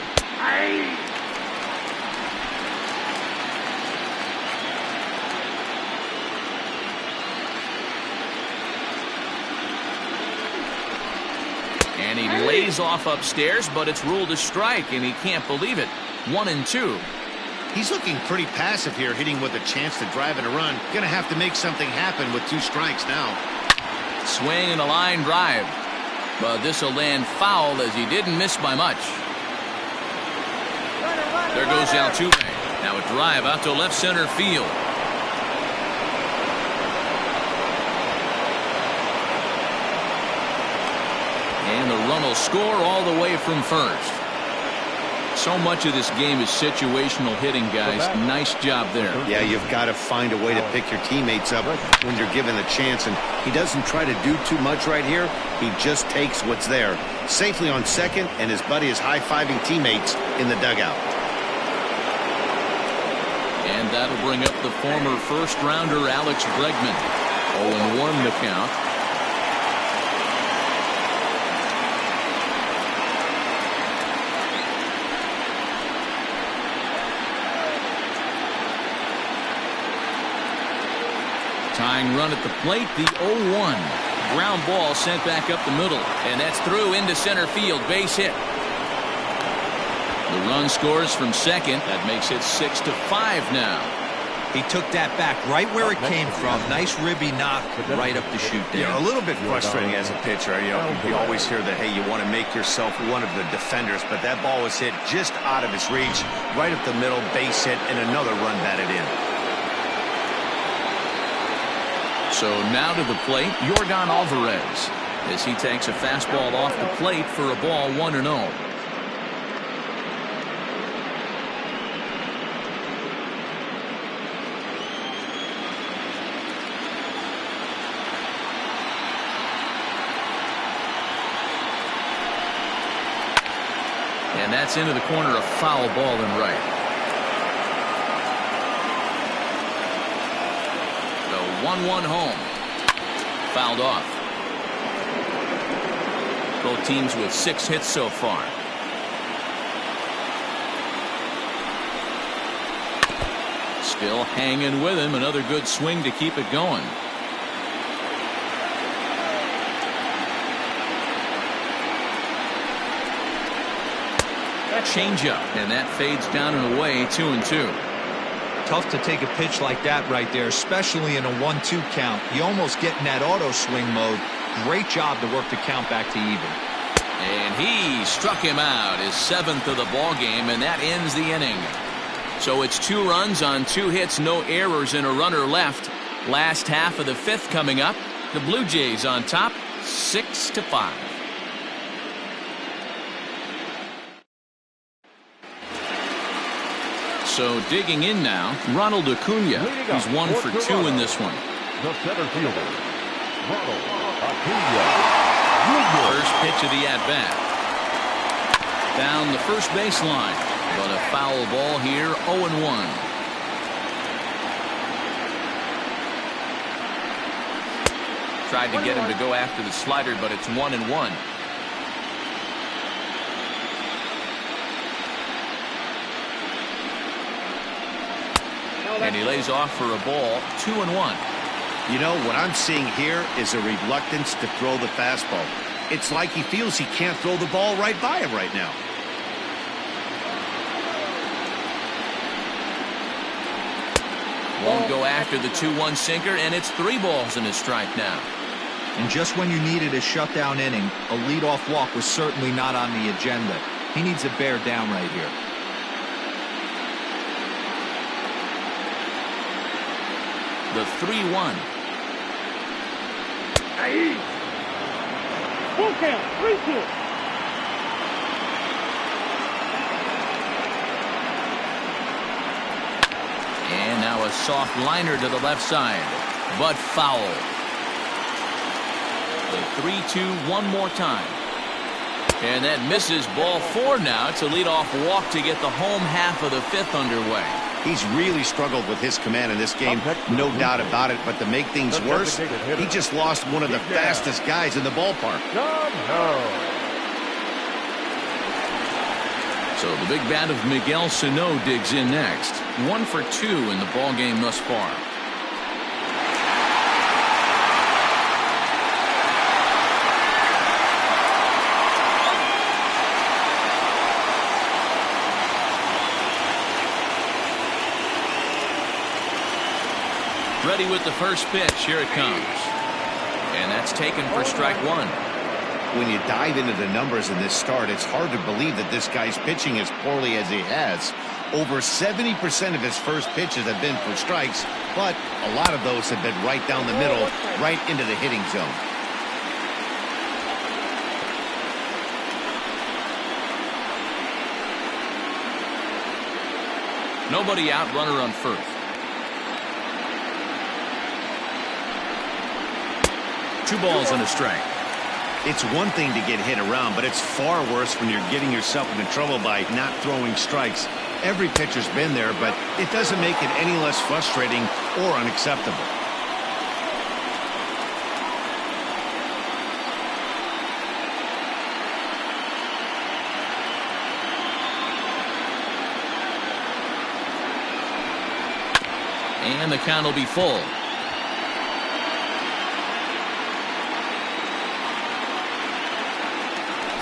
And And he lays off upstairs, but it's ruled a strike, and he can't believe it. 1-2. He's looking pretty passive here, hitting with a chance to drive and a run. Going to have to make something happen with 2 strikes now. Swing and a line drive. But this will land foul as he didn't miss by much. There goes Altuve. Now a drive out to left center field. And the run will score all the way from first. So much of this game is situational hitting, guys. Nice job there. Yeah, you've got to find a way to pick your teammates up when you're given the chance, and he doesn't try to do too much right here. He just takes what's there. Safely on second, and his buddy is high-fiving teammates in the dugout. And that'll bring up the former first-rounder Alex Bregman. 0-1 the count. Tying run at the plate, the 0-1. Ground ball sent back up the middle, and that's through into center field. Base hit. The run scores from second. That makes it 6-5 now. He took that back right where it came from. Nice ribby knock right up the chute there. Yeah, a little bit frustrating as a pitcher. You know, you always hear that, hey, you want to make yourself one of the defenders, but that ball was hit just out of his reach, right up the middle, base hit, and another run batted in. So now to the plate, Yordan Alvarez, as he takes a fastball off the plate for a ball 1-0. And that's into the corner, a foul ball and right. The 1-1 home. Fouled off. Both teams with 6 hits so far. Still hanging with him. Another good swing to keep it going. Changeup, and that fades down and away. 2-2. Tough to take a pitch like that right there, especially in a 1-2 count. You almost get in that auto swing mode. Great job to work the count back to even. And he struck him out, his 7th of the ball game, and that ends the inning. So it's 2 runs on 2 hits, no errors, and a runner left. Last half of the 5th coming up. The Blue Jays on top, 6-5. So digging in now, Ronald Acuna. He's 1 for 2 in this one. The center fielder, Ronald Acuna. First pitch of the at-bat. Down the first baseline, but a foul ball here, 0-1. Tried to get him to go after the slider, but it's 1-1. And he lays off for a ball, 2-1. You know, what I'm seeing here is a reluctance to throw the fastball. It's like he feels he can't throw the ball right by him right now. Won't go after the 2-1 sinker, and it's 3 balls and a strike now. And just when you needed a shutdown inning, a leadoff walk was certainly not on the agenda. He needs to bear down right here. The 3-1. Full count, 3-2. And now a soft liner to the left side, but foul. The 3-2 one more time. And that misses, ball 4 now. It's a leadoff walk to get the home half of the 5th underway. He's really struggled with his command in this game, no doubt about it. But to make things worse, he just lost one of the fastest guys in the ballpark. So the big bat of Miguel Sano digs in next. 1 for 2 in the ball game thus far. Ready with the first pitch. Here it comes. And that's taken for strike one. When you dive into the numbers in this start, it's hard to believe that this guy's pitching as poorly as he has. Over 70% of his first pitches have been for strikes, but a lot of those have been right down the middle, right into the hitting zone. Nobody out, runner on first. Two balls and a strike. It's one thing to get hit around, but it's far worse when you're getting yourself into trouble by not throwing strikes. Every pitcher's been there, but it doesn't make it any less frustrating or unacceptable. And the count will be full.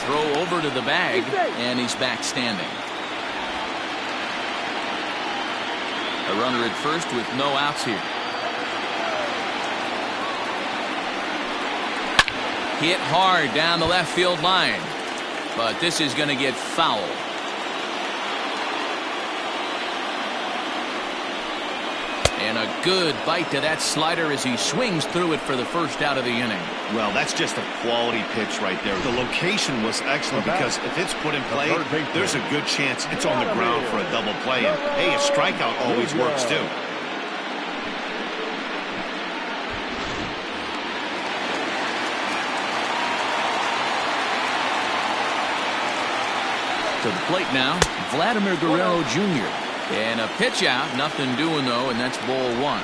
Throw over to the bag, and he's back standing. A runner at first with no outs here. Hit hard down the left field line, but this is going to get foul. And a good bite to that slider as he swings through it for the first out of the inning. Well, that's just a quality pitch right there. The location was excellent because if it's put in play, there's a good chance it's on the ground for a double play. And, hey, a strikeout always works, too. To the plate now, Vladimir Guerrero Jr. And a pitch out, nothing doing though, and that's ball one.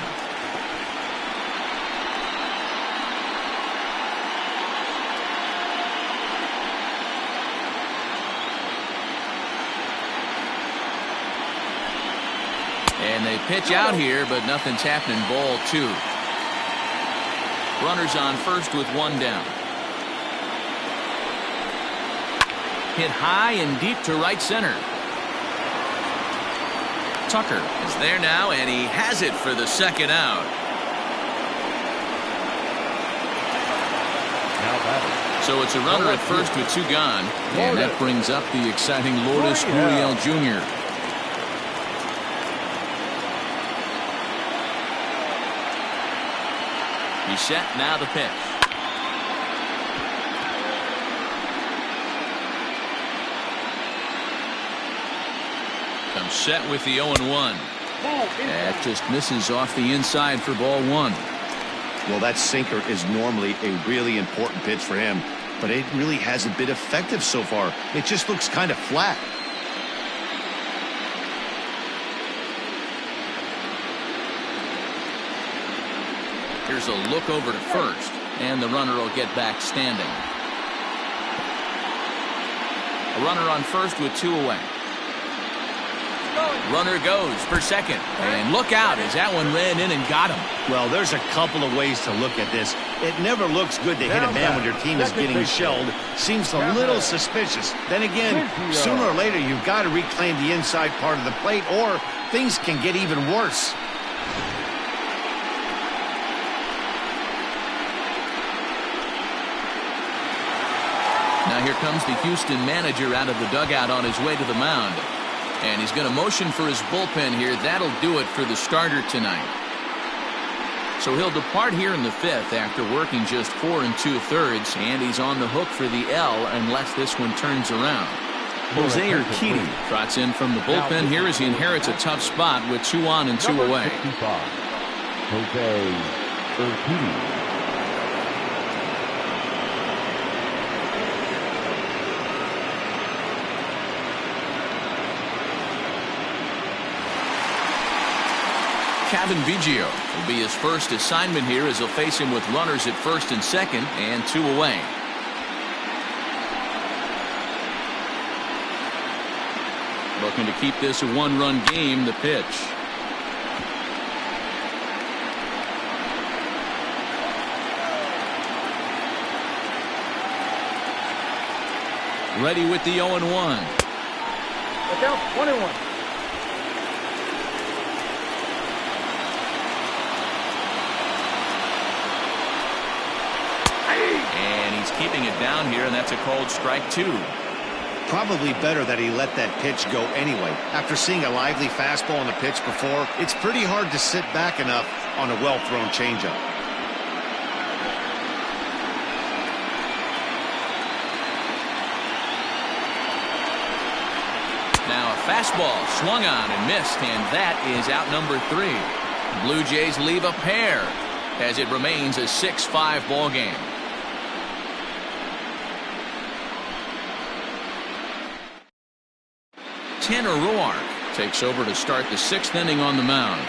And they pitch out here, but nothing's happening. Ball two. Runners on first with one down. Hit high and deep to right center. Tucker is there now, and he has it for the second out. So it's a runner at first with two gone, and that brings up the exciting Lourdes Gurriel Jr. He's set, now the pitch. Comes set with the 0-1. That just misses off the inside for ball one. Well, that sinker is normally a really important pitch for him, but it really hasn't been effective so far. It just looks kind of flat. Here's a look over to first, and the runner will get back standing. A runner on first with two away. Runner goes for second, and look out as that one ran in and got him. Well, there's a couple of ways to look at this. It never looks good to hit a man when your team is getting shelled. Seems a little suspicious. Then again, sooner or later you've got to reclaim the inside part of the plate, or things can get even worse. Now here comes the Houston manager out of the dugout on his way to the mound. And he's going to motion for his bullpen here. That'll do it for the starter tonight. So he'll depart here in the fifth after working just 4 2/3, and he's on the hook for the L unless this one turns around. Jose Urquidy trots in from the bullpen here as he inherits a tough spot with 2 on and 2 away. Jose Urquidy. Kevin Biggio will be his first assignment here as he'll face him with runners at first and second and 2 away. Looking to keep this a 1-run game. The pitch. Ready with the 0-1. Look out, 21. And he's keeping it down here, and that's a called strike 2. Probably better that he let that pitch go anyway. After seeing a lively fastball on the pitch before, it's pretty hard to sit back enough on a well-thrown changeup. Now a fastball swung on and missed, and that is out number 3. Blue Jays leave a pair as it remains a 6-5 ball game. Tanner Roark takes over to start the 6th inning on the mound.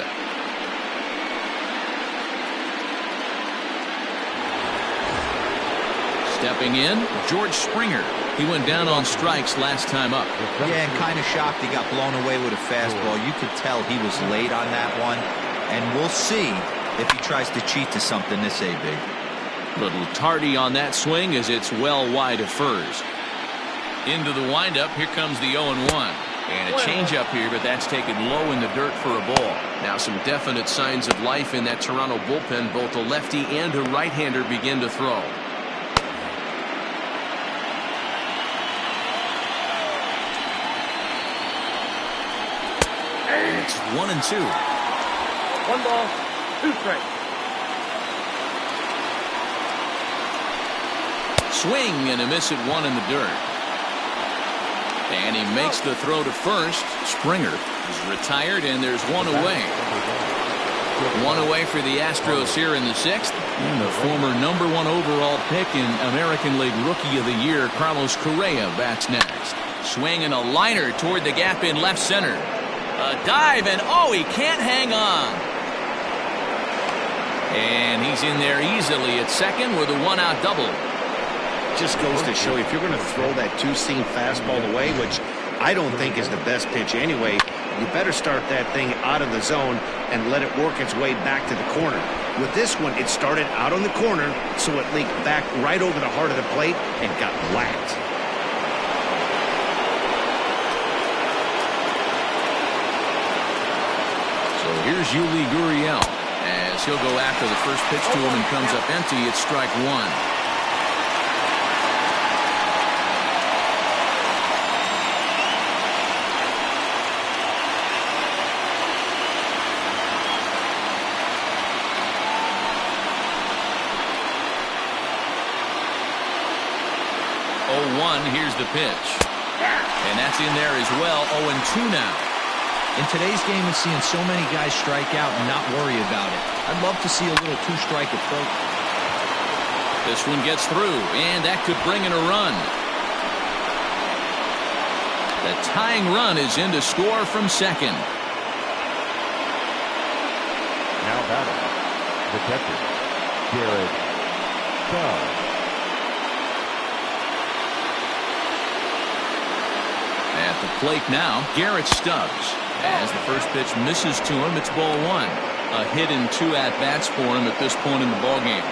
Stepping in, George Springer. He went down on strikes last time up. Yeah, and kind of shocked he got blown away with a fastball. You could tell he was late on that one. And we'll see if he tries to cheat to something this big. Little tardy on that swing as it's well wide of first. Into the windup, here comes the 0-1. And a changeup here, but that's taken low in the dirt for a ball. Now some definite signs of life in that Toronto bullpen. Both a lefty and a right-hander begin to throw. It's 1-2. 1 ball, 2 strikes. Swing and a miss at 1 in the dirt. And he makes the throw to first. Springer is retired, and there's 1 away. 1 away for the Astros here in the 6th. And the former number 1 overall pick in American League Rookie of the Year, Carlos Correa, bats next. Swing and a liner toward the gap in left center. A dive, and oh, he can't hang on. And he's in there easily at second with a 1-out double. Just goes to show you, if you're going to throw that two-seam fastball away, which I don't think is the best pitch anyway, you better start that thing out of the zone and let it work its way back to the corner. With this one, it started out on the corner, so it leaked back right over the heart of the plate and got whacked. So here's Yuli Gurriel as he'll go after the first pitch to him and comes up empty. It's strike 1. Here's the pitch. And that's in there as well. 0-2 now. In today's game, we're seeing so many guys strike out and not worry about it. I'd love to see a little 2-strike approach. This one gets through, and that could bring in a run. The tying run is in to score from second. Now batting, the catcher, Garrett Stubbs. At the plate now, Garrett Stubbs. As the first pitch misses to him, it's ball 1. A hit and 2 at-bats for him at this point in the ballgame.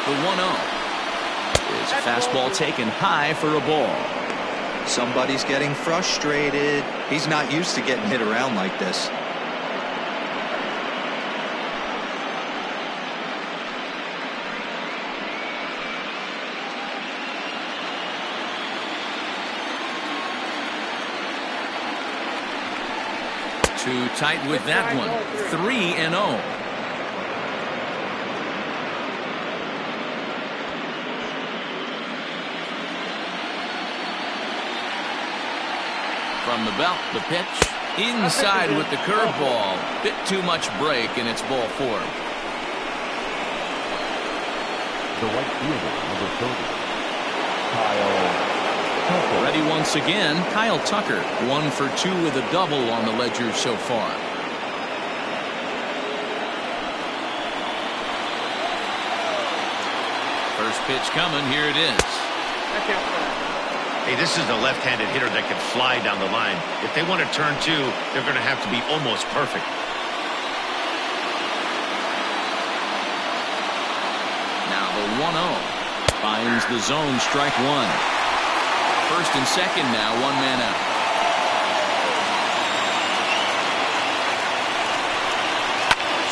The 1-0 is a fastball taken high for a ball. Somebody's getting frustrated. He's not used to getting hit around like this. Too tight with that one. 3-0. From the belt, the pitch. Inside with the curveball. Bit too much break, and it's ball 4. The right fielder, number 30, Kyle Tucker. Ready once again, Kyle Tucker. 1 for 2 with a double on the ledger so far. First pitch coming. Here it is. Hey, this is a left-handed hitter that can fly down the line. If they want to turn 2, they're going to have to be almost perfect. Now the 1-0 finds the zone, strike 1. First and second now, 1 man out.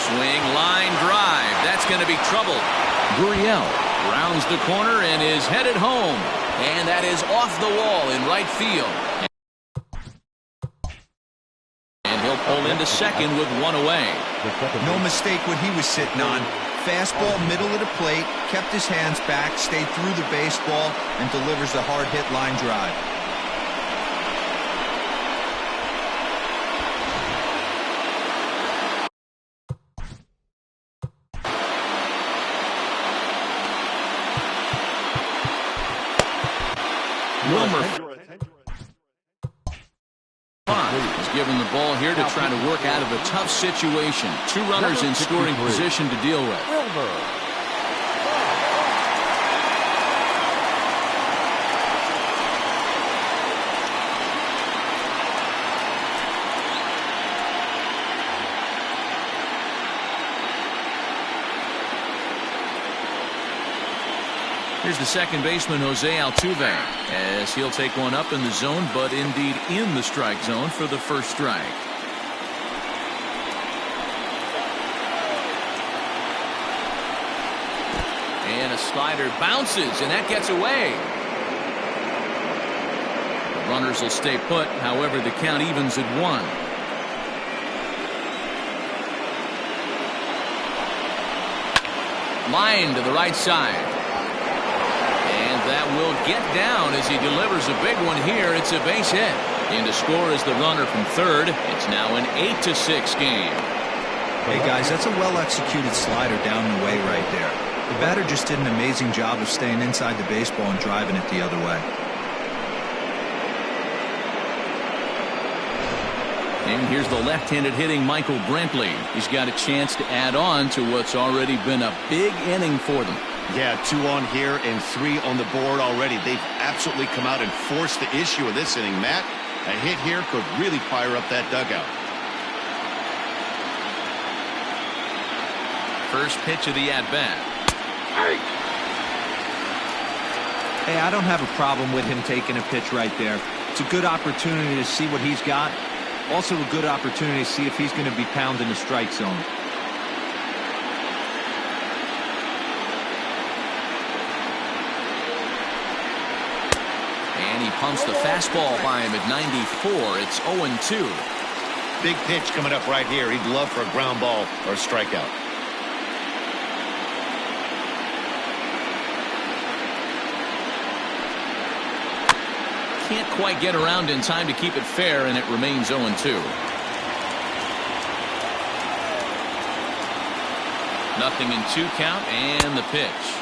Swing, line drive. That's going to be trouble. Gurriel rounds the corner and is headed home. And that is off the wall in right field. And he'll pull into second with one away. No mistake what he was sitting on. Fastball, middle of the plate, kept his hands back, stayed through the baseball, and delivers a hard-hit line drive. Wilmer is given the ball here to try to work out of a tough situation. Two runners in scoring position to deal with. Here's the second baseman, Jose Altuve, as he'll take one up in the zone, but indeed in the strike zone for the first strike. And a slider bounces, and that gets away. The runners will stay put, however, the count evens at 1. Line to the right side. That will get down as he delivers a big one here. It's a base hit. In to score is the runner from third. It's now an 8-6 game. Hey, guys, that's a well-executed slider down the way right there. The batter just did an amazing job of staying inside the baseball and driving it the other way. And here's the left-handed hitting Michael Brantley. He's got a chance to add on to what's already been a big inning for them. Yeah, 2 on here and 3 on the board already. They've absolutely come out and forced the issue of this inning. Matt, a hit here could really fire up that dugout. First pitch of the at-bat. Hey, I don't have a problem with him taking a pitch right there. It's a good opportunity to see what he's got. Also a good opportunity to see if he's going to be pounding the strike zone. And he pumps the fastball by him at 94. It's 0-2. Big pitch coming up right here. He'd love for a ground ball or a strikeout. Can't quite get around in time to keep it fair, and it remains 0-2. Nothing in 2 count, and the pitch.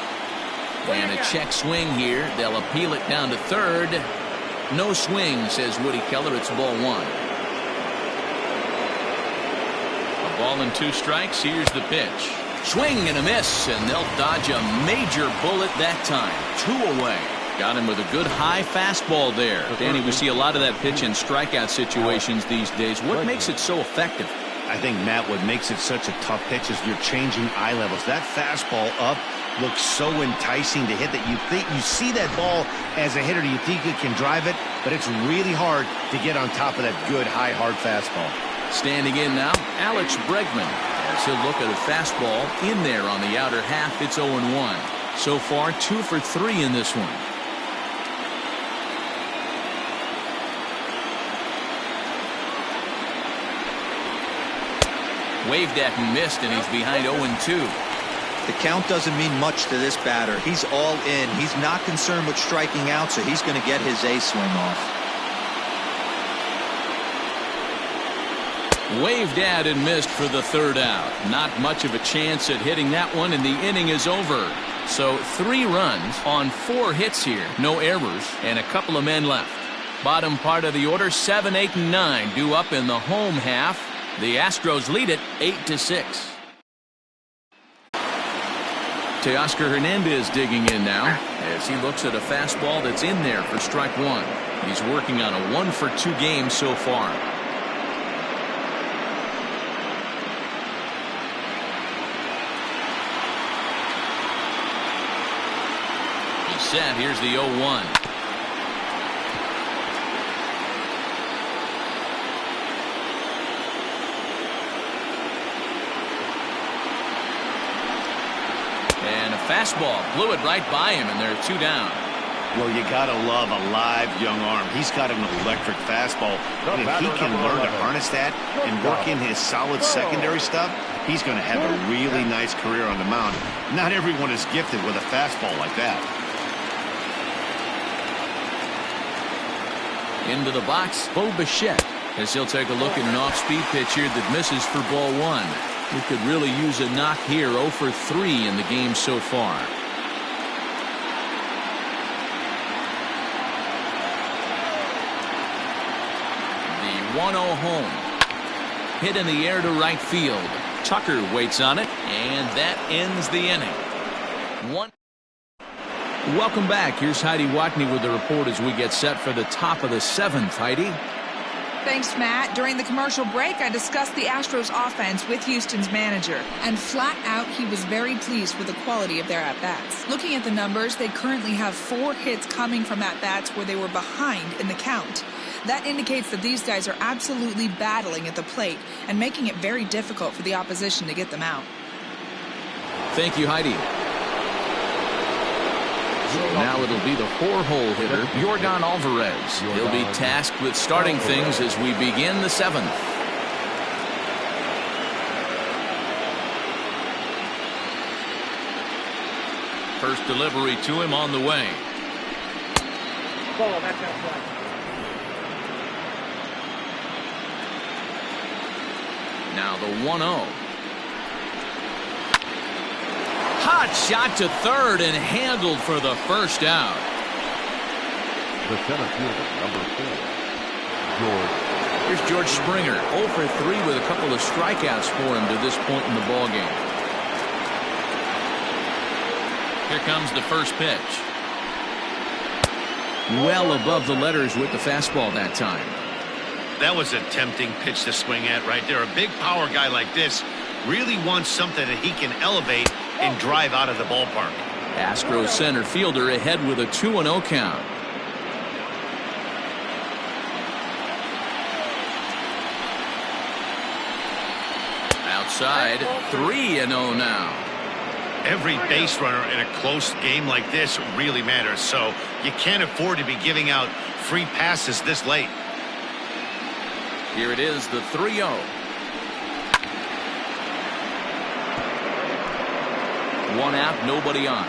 And a check swing here. They'll appeal it down to third. No swing, says Woody Keller. It's ball 1. A ball and 2 strikes. Here's the pitch. Swing and a miss, and they'll dodge a major bullet that time. 2 away. Got him with a good high fastball there. Danny, we see a lot of that pitch in strikeout situations these days. What makes it so effective? I think, Matt, what makes it such a tough pitch is you're changing eye levels. That fastball up looks so enticing to hit that you see that ball as a hitter, you think you can drive it, but it's really hard to get on top of that good high hard fastball. Standing in now, Alex Bregman, as he'll look at a fastball in there on the outer half. It's 0-1. So far 2 for 3 in this one. Waved at and missed, and he's behind 0-2. The count doesn't mean much to this batter. He's all in. He's not concerned with striking out, so he's going to get his A swing off. Waved at and missed for the third out. Not much of a chance at hitting that one, and the inning is over. So 3 runs on 4 hits here. No errors, and a couple of men left. Bottom part of the order, 7, 8, and 9 due up in the home half. The Astros lead it 8-6. Teoscar Hernandez digging in now as he looks at a fastball that's in there for strike 1. He's working on a 1-for-2 game so far. He's set. Here's the 0-1. Fastball blew it right by him, and there are 2 down. Well, you got to love a live young arm. He's got an electric fastball. And if he can learn to harness that and work in his solid secondary stuff, he's going to have a really nice career on the mound. Not everyone is gifted with a fastball like that. Into the box, Bo Bichette, as he'll take a look at an off-speed pitch here that misses for ball 1. We could really use a knock here. 0 for 3 in the game so far. The 1-0 home. Hit in the air to right field. Tucker waits on it, and that ends the inning. 1. Welcome back. Here's Heidi Watney with the report as we get set for the top of the 7th. Heidi. Thanks, Matt. During the commercial break, I discussed the Astros offense with Houston's manager, and flat out, he was very pleased with the quality of their at-bats. Looking at the numbers, they currently have 4 hits coming from at-bats where they were behind in the count. That indicates that these guys are absolutely battling at the plate and making it very difficult for the opposition to get them out. Thank you, Heidi. Now it'll be the 4-hole hitter, Yordan Alvarez. He'll be tasked with starting things as we begin the 7th. First delivery to him on the way. Ball, that's outside. Now the 1-0. Hot shot to third and handled for the first out. The center fielder, number 4, George. Here's George Springer, 0 for 3 with a couple of strikeouts for him to this point in the ballgame. Here comes the first pitch. Well above the letters with the fastball that time. That was a tempting pitch to swing at right there. A big power guy like this really wants something that he can elevate and drive out of the ballpark. Astros center fielder ahead with a 2-0 count. Outside, 3-0 now. Every base runner in a close game like this really matters, so you can't afford to be giving out free passes this late. Here it is, the 3-0. One out, nobody on.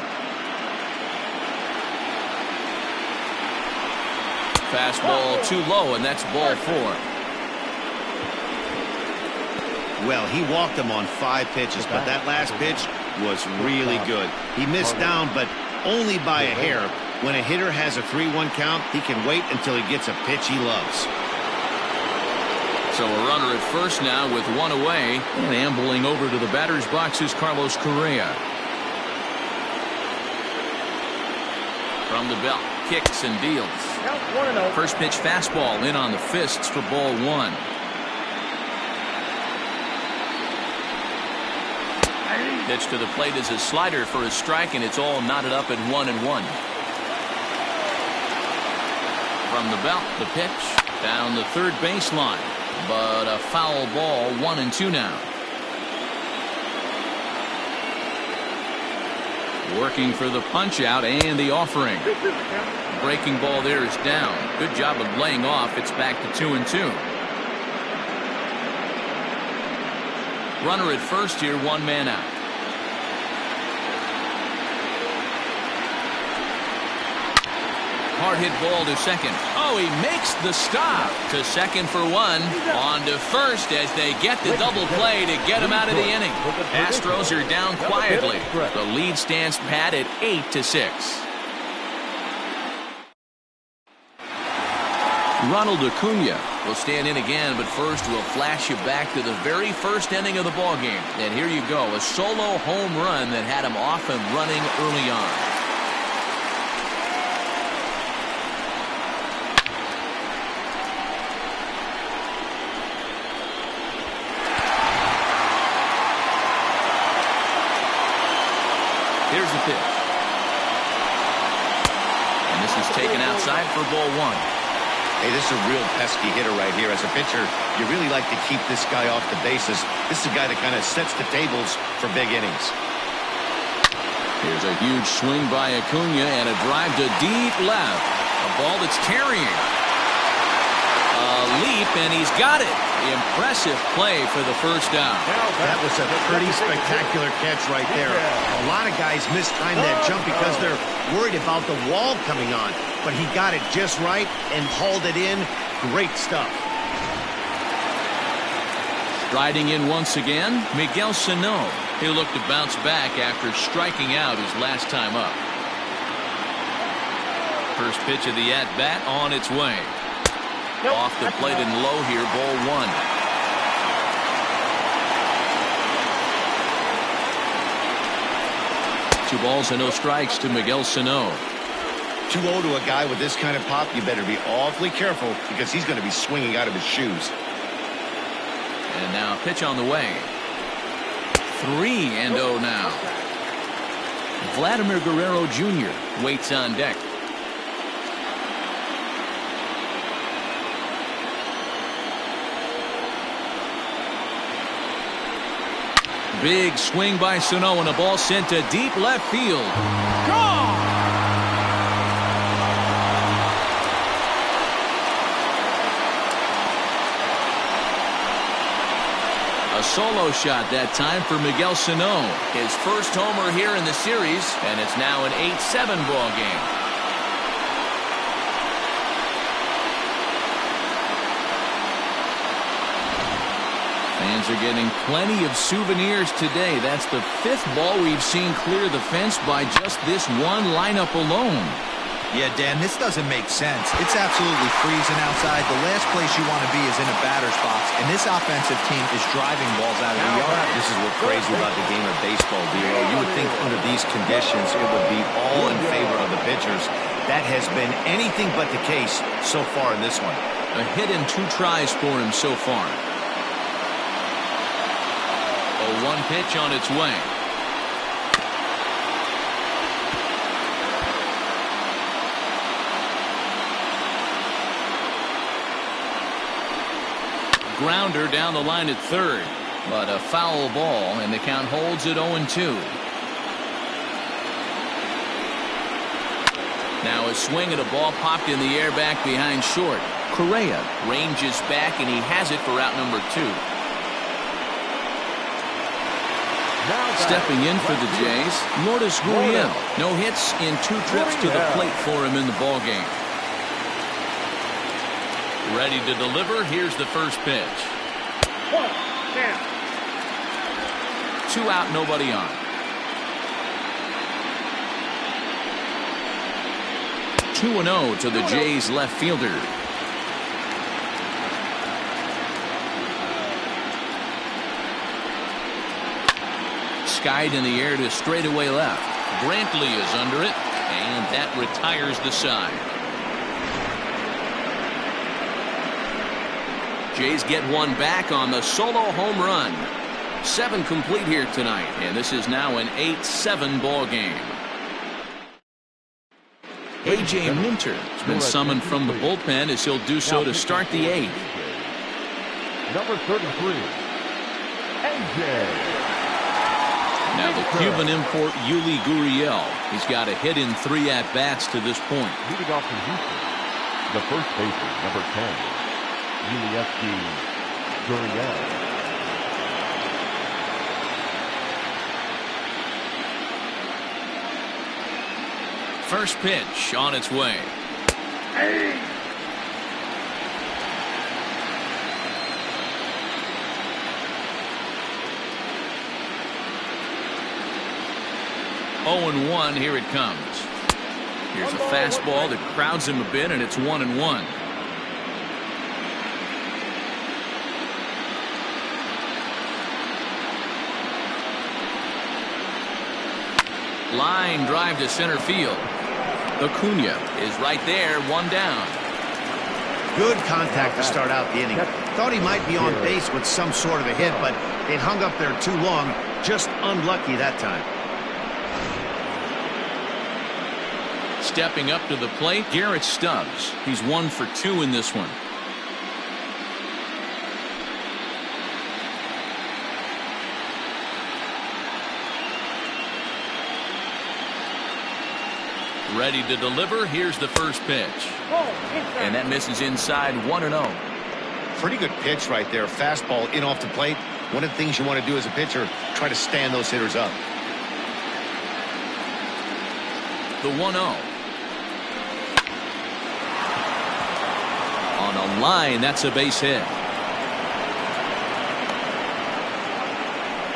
Fastball too low, and that's ball 4. Well, he walked him on 5 pitches, but that last pitch was really good. He missed down, but only by a hair. When a hitter has a 3-1 count, he can wait until he gets a pitch he loves. So a runner at first now with 1 away, and ambling over to the batter's box is Carlos Correa. From the belt, kicks and deals. First pitch fastball in on the fists for ball 1. Pitch to the plate is a slider for a strike, and it's all knotted up at 1-1. From the belt, the pitch down the third baseline, but a foul ball. 1-2 now. Working for the punch out and the offering. Breaking ball there is down. Good job of laying off. It's back to 2-2. Runner at first here, 1 man out. Hard hit ball to second. Oh, he makes the stop to second for 1. On to first as they get the double play to get him out of the inning. Astros are down quietly. The lead stands pat at 8-6. Ronald Acuna will stand in again, but first we'll flash you back to the very first inning of the ballgame. And here you go, a solo home run that had him off and running early on. Here's the pitch. And this is taken outside for ball 1. Hey, this is a real pesky hitter right here. As a pitcher, you really like to keep this guy off the bases. This is a guy that kind of sets the tables for big innings. Here's a huge swing by Acuna and a drive to deep left. A ball that's carrying. A leap, and he's got it. Impressive play for the first down. That was a pretty spectacular catch right there. A lot of guys mistime that jump because they're worried about the wall coming on. But he got it just right and hauled it in. Great stuff. Striding in once again, Miguel Sano. He'll look to bounce back after striking out his last time up. First pitch of the at-bat on its way. Off the plate and low here, ball one. Two balls and no strikes to Miguel Sano. 2-0 to a guy with this kind of pop, you better be awfully careful because he's going to be swinging out of his shoes. And now a pitch on the way. 3-0 now. Vladimir Guerrero Jr. waits on deck. Big swing by Sano and a ball sent to deep left field. Gone! A solo shot that time for Miguel Sano. His first homer here in the series, and it's now an 8-7 ball game. Fans are getting plenty of souvenirs today. That's the 5th ball we've seen clear the fence by just this one lineup alone. Yeah, Dan, this doesn't make sense. It's absolutely freezing outside. The last place you want to be is in a batter's box, and this offensive team is driving balls out of the yard. This is what's crazy about the game of baseball, Vero. You would think under these conditions it would be all in favor of the pitchers. That has been anything but the case so far in this one. A hit and 2 tries for him so far. A 1 pitch on its way. Grounder down the line at third, but a foul ball, and the count holds at 0-2. Now a swing at a ball popped in the air back behind short. Correa ranges back, and he has it for out number 2. Stepping in for the Jays, Lourdes Gurriel. No hits in 2 trips to the plate for him in the ball game. Ready to deliver. Here's the first pitch. 2 out, nobody on. 2-0 to the Jays left fielder. Skied in the air to straightaway left. Brantley is under it, and that retires the side. Jays get one back on the solo home run. 7 complete here tonight, and this is now an 8-7 ball game. A.J. Minter has been summoned from the bullpen as he'll do so to start the 8th. Number 33, A.J. Now the Cuban import Yuli Gurriel. He's got a hit in 3 at-bats to this point. Leading off from Houston, the first baseman, number 10. Gurriel. First pitch on its way. Hey! 0-1, here it comes. Here's a fastball that crowds him a bit, and it's 1-1. Line drive to center field. Acuna is right there, 1 down. Good contact to start out the inning. Thought he might be on base with some sort of a hit, but it hung up there too long. Just unlucky that time. Stepping up to the plate, Garrett Stubbs. He's 1 for 2 in this one. Ready to deliver. Here's the first pitch. And that misses inside 1-0. Pretty good pitch right there. Fastball in off the plate. One of the things you want to do as a pitcher, try to stand those hitters up. The 1-0. On a line, that's a base hit.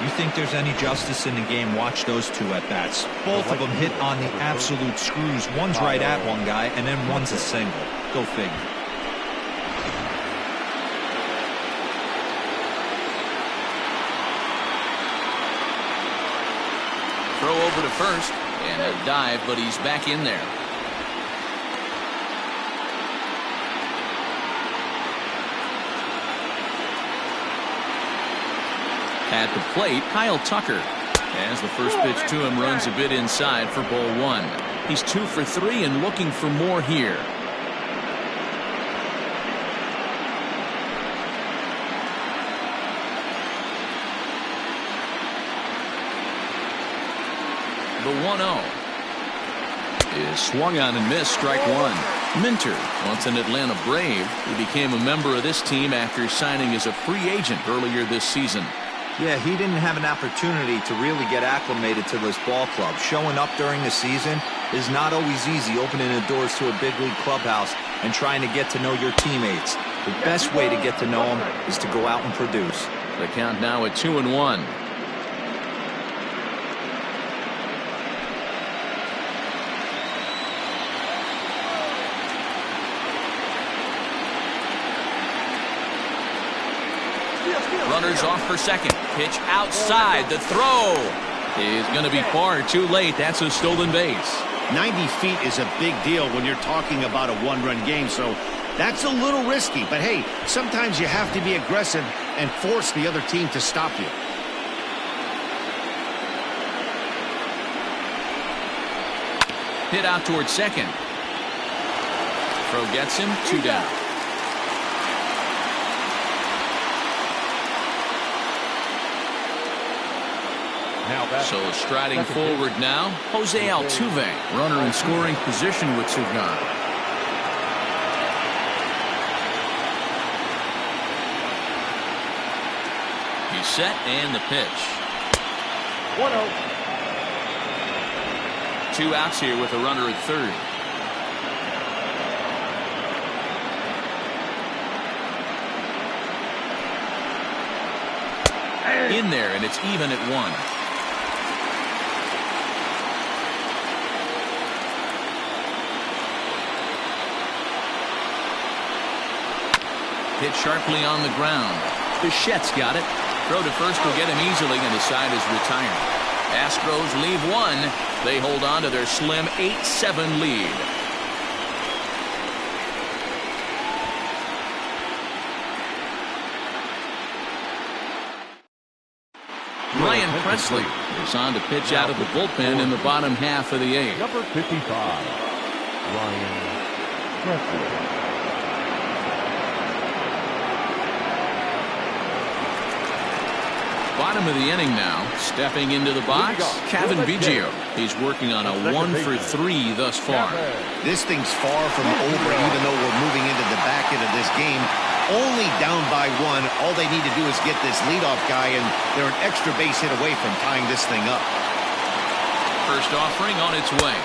You think there's any justice in the game? Watch those two at bats. Both of them hit on the absolute screws. One's right at one guy, and then one's a single. Go figure. Throw over to first, and a dive, but he's back in there. At the plate, Kyle Tucker. As the first pitch to him runs a bit inside for ball one. He's 2 for 3 and looking for more here. The 1-0 is swung on and missed. Strike one. Minter, once an Atlanta Brave, he became a member of this team after signing as a free agent earlier this season. Yeah, he didn't have an opportunity to really get acclimated to this ball club. Showing up during the season is not always easy, opening the doors to a big league clubhouse and trying to get to know your teammates. The best way to get to know them is to go out and produce. The count now at 2-1. Runners off for second. Pitch outside. The throw is going to be far too late. That's a stolen base. 90 feet is a big deal when you're talking about a one-run game, so that's a little risky. But hey, sometimes you have to be aggressive and force the other team to stop you. Hit out towards second. Throw gets him. 2 down. So striding forward now, Jose Altuve, runner in scoring position with 2 gone. He's set and the pitch. 1-0. 2 outs here with a runner at third. In there, and it's even at 1. Hit sharply on the ground. Bichette's got it. Throw to first will get him easily, and the side is retired. Astros leave 1. They hold on to their slim 8-7 lead. Ryan Presley is on to pitch out of the bullpen in the bottom half of the 8th. Number 55, Ryan Presley. Bottom of the inning now. Stepping into the box, Kevin Biggio. He's working on a 1 for 3 thus far. This thing's far from over, even though we're moving into the back end of this game. Only down by 1. All they need to do is get this leadoff guy, and they're an extra base hit away from tying this thing up. First offering on its way.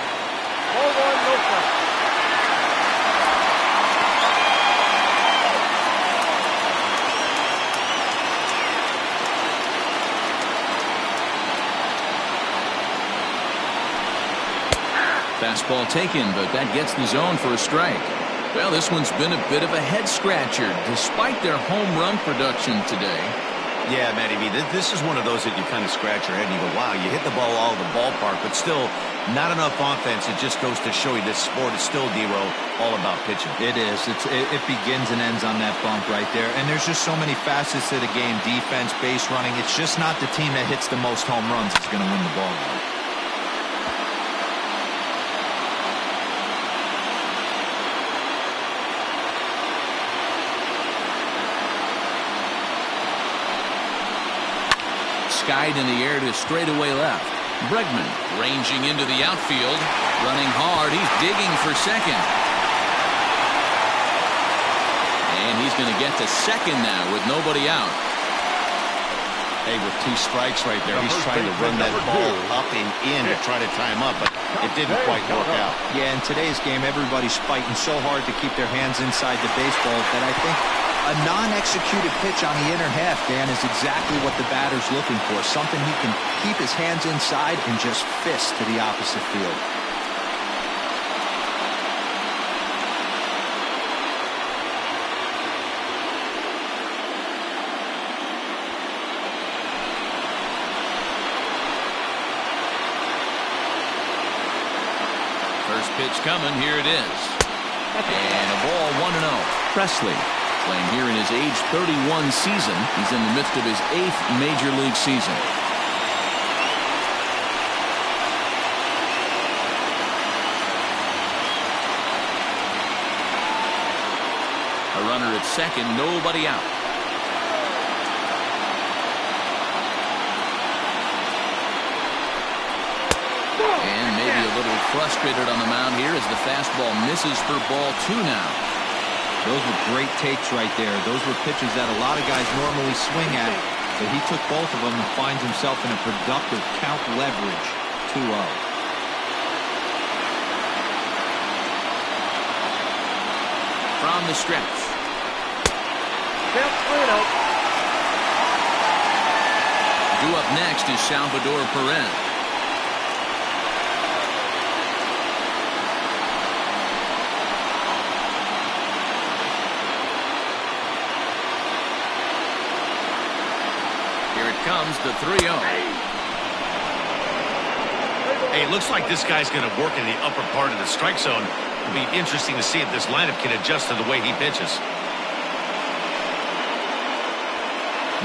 Hold on, no pressure. Fastball taken, but that gets the zone for a strike. Well, this one's been a bit of a head-scratcher, despite their home run production today. Yeah, Matty B, this is one of those that you kind of scratch your head and you go, wow, you hit the ball all over the ballpark, but still not enough offense. It just goes to show you this sport is still, D-Row, all about pitching. It is. It begins and ends on that bump right there. And there's just so many facets to the game. Defense, base running. It's just not the team that hits the most home runs that's going to win the ball game. Skied in the air to straightaway left. Bregman ranging into the outfield, running hard. He's digging for second. And he's going to get to second now with nobody out. Hey, with 2 strikes right there, he's trying to run that ball up and in to try to tie him up, but it didn't quite work out. Yeah, in today's game, everybody's fighting so hard to keep their hands inside the baseball that I think a non-executed pitch on the inner half, Dan, is exactly what the batter's looking for. Something he can keep his hands inside and just fist to the opposite field. First pitch coming. Here it is. And a ball 1-0. Presley playing here in his age 31 season. He's in the midst of his 8th major league season. A runner at second, nobody out. And maybe a little frustrated on the mound here as the fastball misses for ball 2 now. Those were great takes right there. Those were pitches that a lot of guys normally swing at, but he took both of them and finds himself in a productive count leverage 2-0. From the stretch. Count 3-0. Due up next is Salvador Perez. Comes the 3-0. Hey, it looks like this guy's going to work in the upper part of the strike zone. It'll be interesting to see if this lineup can adjust to the way he pitches.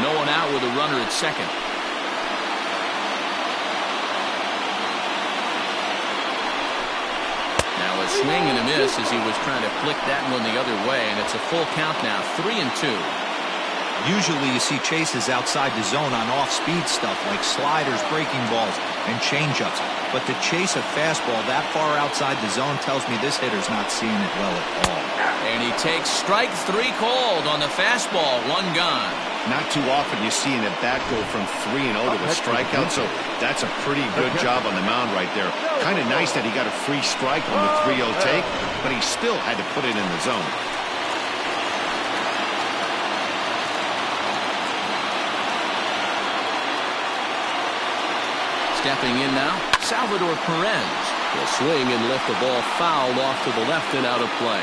No one out with a runner at second. Now a swing and a miss as he was trying to flick that one the other way, and it's a full count now, 3-2. Usually you see chases outside the zone on off-speed stuff like sliders, breaking balls, and changeups. But to chase a fastball that far outside the zone tells me this hitter's not seeing it well at all. And he takes strike 3 called on the fastball, 1 gone. Not too often you see an at-bat go from 3-0 to a strikeout, so that's a pretty good job on the mound right there. Kind of nice that he got a free strike on the 3-0 take, but he still had to put it in the zone. Stepping in now, Salvador Perez will swing and lift the ball foul off to the left and out of play.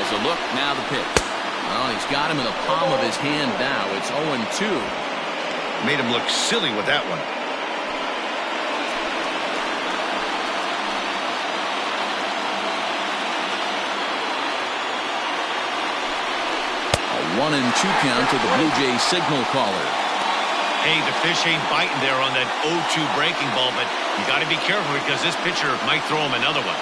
As a look, now the pitch. Well, he's got him in the palm of his hand now. It's 0-2. Made him look silly with that one. 1-2 count to the Blue Jays signal caller. Hey, the fish ain't biting there on that 0-2 breaking ball, but you got to be careful because this pitcher might throw him another one.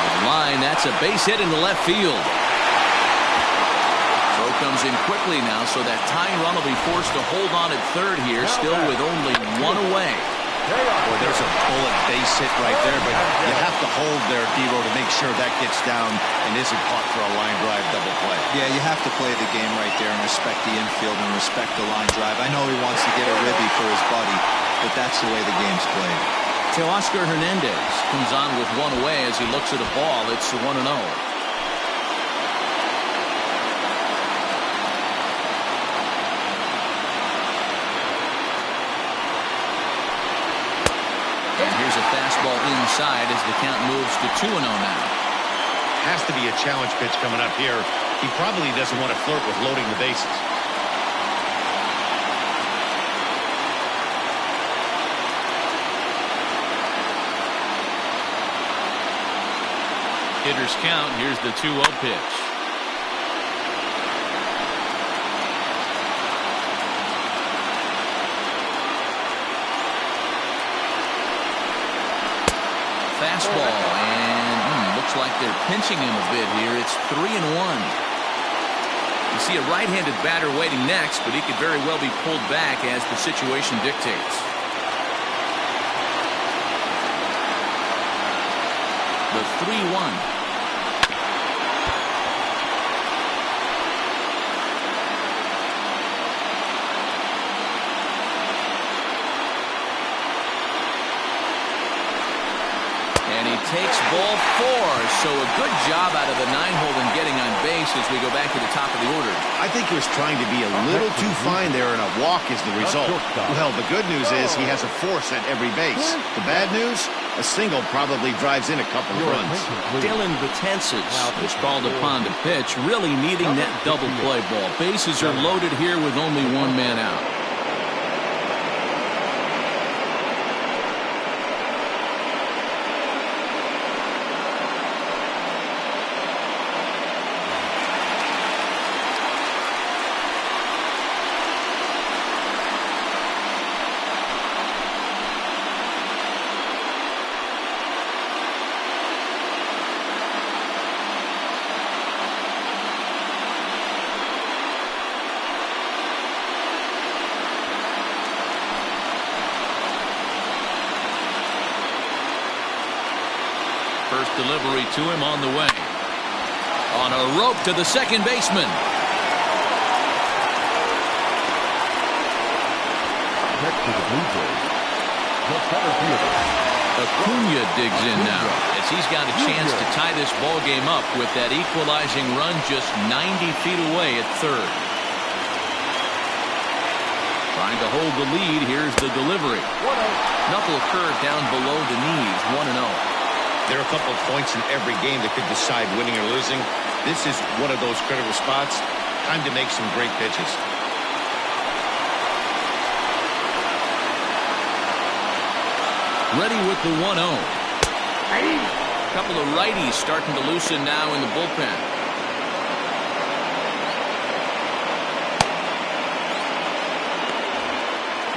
On the line, that's a base hit into left field. Throw comes in quickly now, so that tying run will be forced to hold on at third here, still with only 1 away. Well, there's a bullet base hit right there, but you have to hold there, Devo, to make sure that gets down and isn't caught for a line drive double play. Yeah, you have to play the game right there and respect the infield and respect the line drive. I know he wants to get a ribby for his buddy, but that's the way the game's played. Teoscar Hernandez comes on with 1 away as he looks at a ball. It's 1-0. Here's a fastball inside as the count moves to 2-0 now. Has to be a challenge pitch coming up here. He probably doesn't want to flirt with loading the bases. Hitters count. Here's the 2-0 pitch. fastball, and looks like they're pinching him a bit here. It's 3-1. You see a right-handed batter waiting next, but he could very well be pulled back as the situation dictates. The 3-1. And he takes ball 4, so a good job out of the 9-hole in getting on base as we go back to the top of the order. I think he was trying to be a little too fine there, and a walk is the result. Well, the good news is he has a force at every base. The bad news, a single probably drives in a couple of runs. Dylan Betances is called upon to pitch, really needing that double play ball. Bases are loaded here with only one man out. First delivery to him on the way. On a rope to the second baseman. Next to the Blue Jays, the center fielder. Acuna digs in now as he's got a chance to tie this ball game up with that equalizing run just 90 feet away at third. Trying to hold the lead. Here's the delivery. Knuckle curve down below the knees. 1-0. There are a couple of points in every game that could decide winning or losing. This is one of those critical spots. Time to make some great pitches. Ready with the 1-0. A couple of righties starting to loosen now in the bullpen.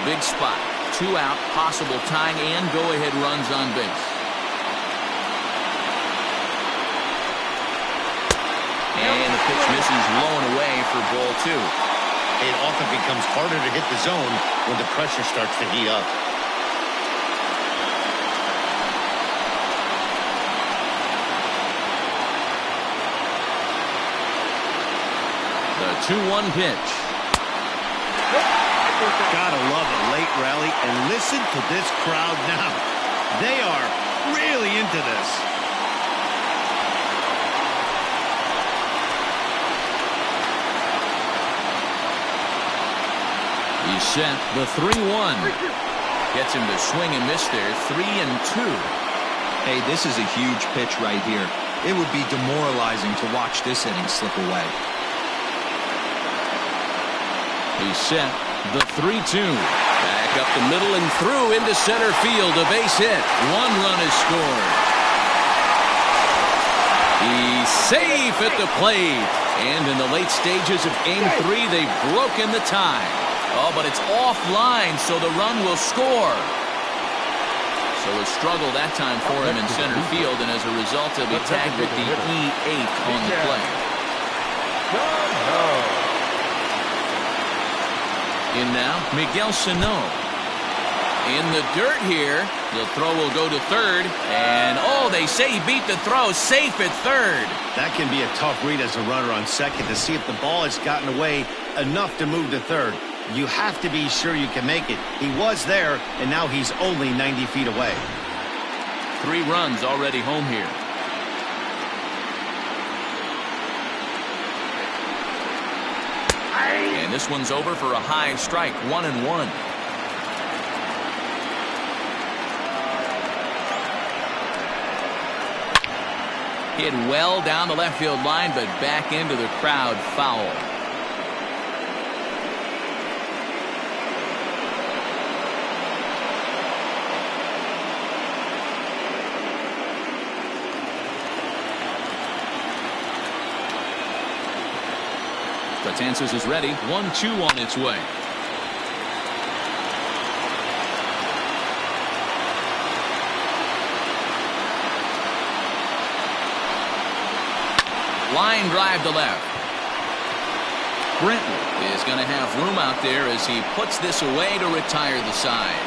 Big spot. 2 out, possible tying and go-ahead runs on base. And the pitch misses low and away for ball 2. It often becomes harder to hit the zone when the pressure starts to heat up. The 2-1 pitch. Gotta love a late rally, and listen to this crowd now. They are really into this. He's set. The 3-1. Gets him to swing and miss there. 3-2. Hey, this is a huge pitch right here. It would be demoralizing to watch this inning slip away. He's set. The 3-2. Back up the middle and through into center field. A base hit. 1 run is scored. He's safe at the plate. And in the late stages of Game 3, they've broken the tie. Oh, but it's offline, so the run will score. So a struggle that time for him in center field, and as a result, he'll be tagged with the E8 on the play. In now, Miguel Sano. In the dirt here. The throw will go to third. And, oh, they say he beat the throw. Safe at third. That can be a tough read as a runner on second to see if the ball has gotten away enough to move to third. You have to be sure you can make it. He was there, and now he's only 90 feet away. 3 runs already home here. And this one's over for a high strike. 1-1. Hit well down the left field line, but back into the crowd. Foul. Betances is ready. 1-2 on its way. Line drive to left. Brenton is going to have room out there as he puts this away to retire the side.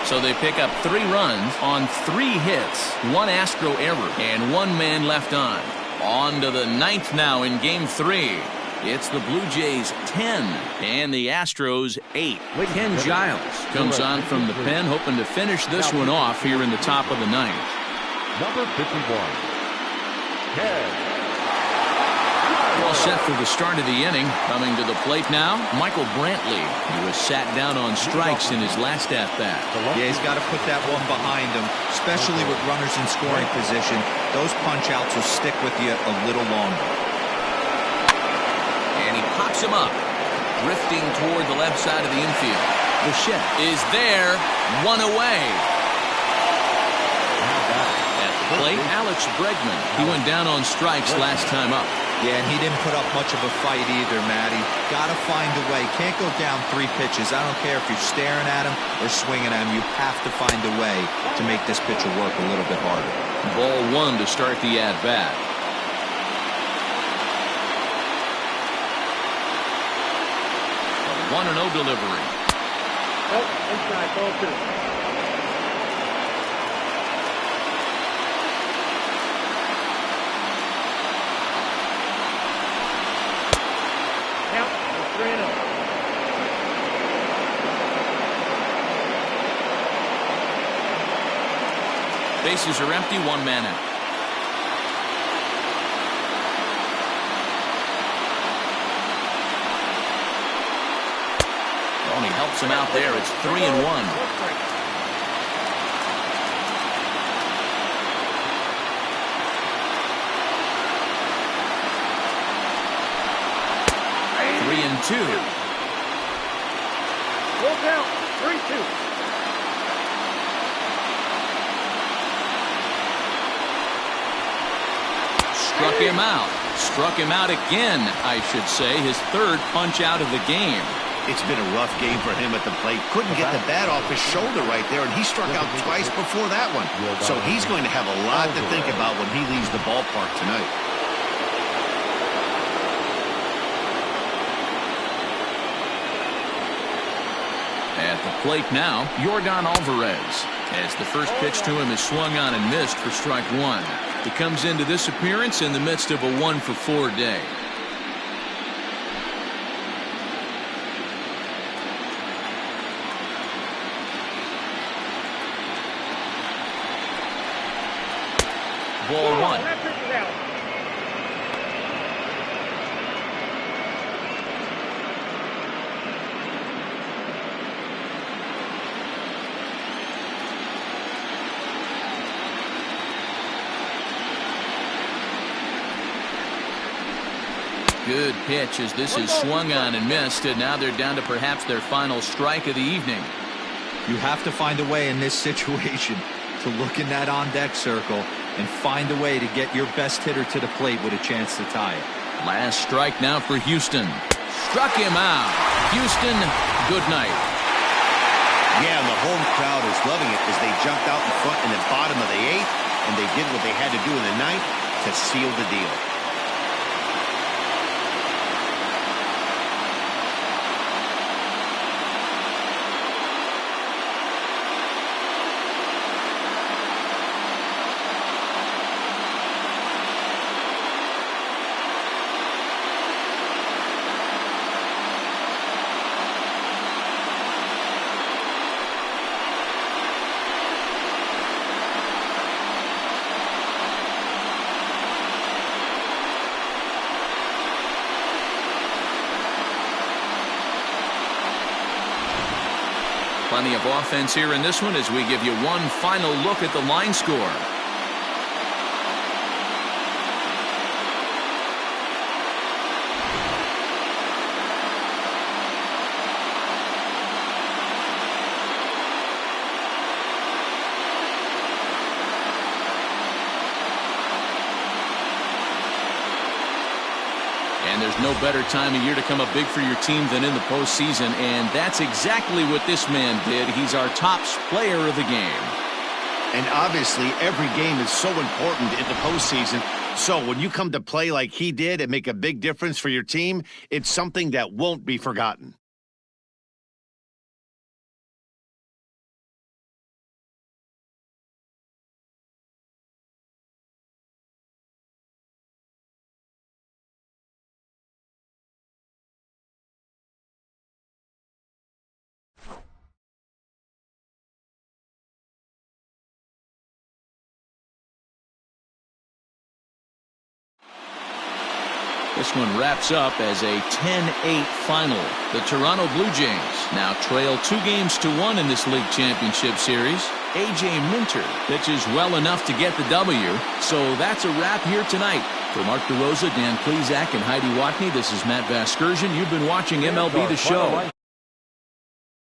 So they pick up 3 runs on 3 hits, 1 Astro error, and 1 man left on. On to the 9th now in Game 3. It's the Blue Jays 10 and the Astros 8. Ken Giles comes on from the pen, hoping to finish this one off here in the top of the 9th. Number 51, Ken. All set for the start of the inning. Coming to the plate now, Michael Brantley. He was sat down on strikes in his last at-bat. Yeah, he's got to put that one behind him, especially with runners in scoring position. Those punch-outs will stick with you a little longer. And he pops him up, drifting toward the left side of the infield. Bichette is there, 1 away. At the plate, Alex Bregman. He went down on strikes last time up. Yeah, and he didn't put up much of a fight either, Matty. Got to find a way. Can't go down 3 pitches. I don't care if you're staring at him or swinging at him. You have to find a way to make this pitcher work a little bit harder. Ball 1 to start the at-bat. A 1-0 delivery. Nope, inside, ball 2. Count, 3-0. Bases are empty, 1 man out. Only helps him out there. It's 3-1. Two. Full count, 3-2. Struck him out. Struck him out again, I should say. His 3rd punch out of the game. It's been a rough game for him at the plate. Couldn't get the bat off his shoulder right there, and he struck out twice before that one. So he's going to have a lot to think about when he leaves the ballpark tonight. At the plate now, Yordan Alvarez. As the first pitch to him is swung on and missed for strike 1. He comes into this appearance in the midst of a 1-for-4 day. Ball 1. Good pitch as this is swung on and missed, and now they're down to perhaps their final strike of the evening. You have to find a way in this situation to look in that on-deck circle and find a way to get your best hitter to the plate with a chance to tie it. Last strike now for Houston. Struck him out. Houston, good night. Yeah, and the home crowd is loving it as they jumped out in front in the bottom of the 8th, and they did what they had to do in the 9th to seal the deal. Plenty of offense here in this one as we give you one final look at the line score. And there's no better time of year to come up big for your team than in the postseason, and that's exactly what this man did. He's our top player of the game. And obviously, every game is so important in the postseason. So when you come to play like he did and make a big difference for your team, it's something that won't be forgotten. This one wraps up as a 10-8 final. The Toronto Blue Jays now trail 2-1 in this league championship series. A.J. Minter pitches well enough to get the W. So that's a wrap here tonight. For Mark DeRosa, Dan Plezak, and Heidi Watney, this is Matt Vasgersian. You've been watching MLB The Show.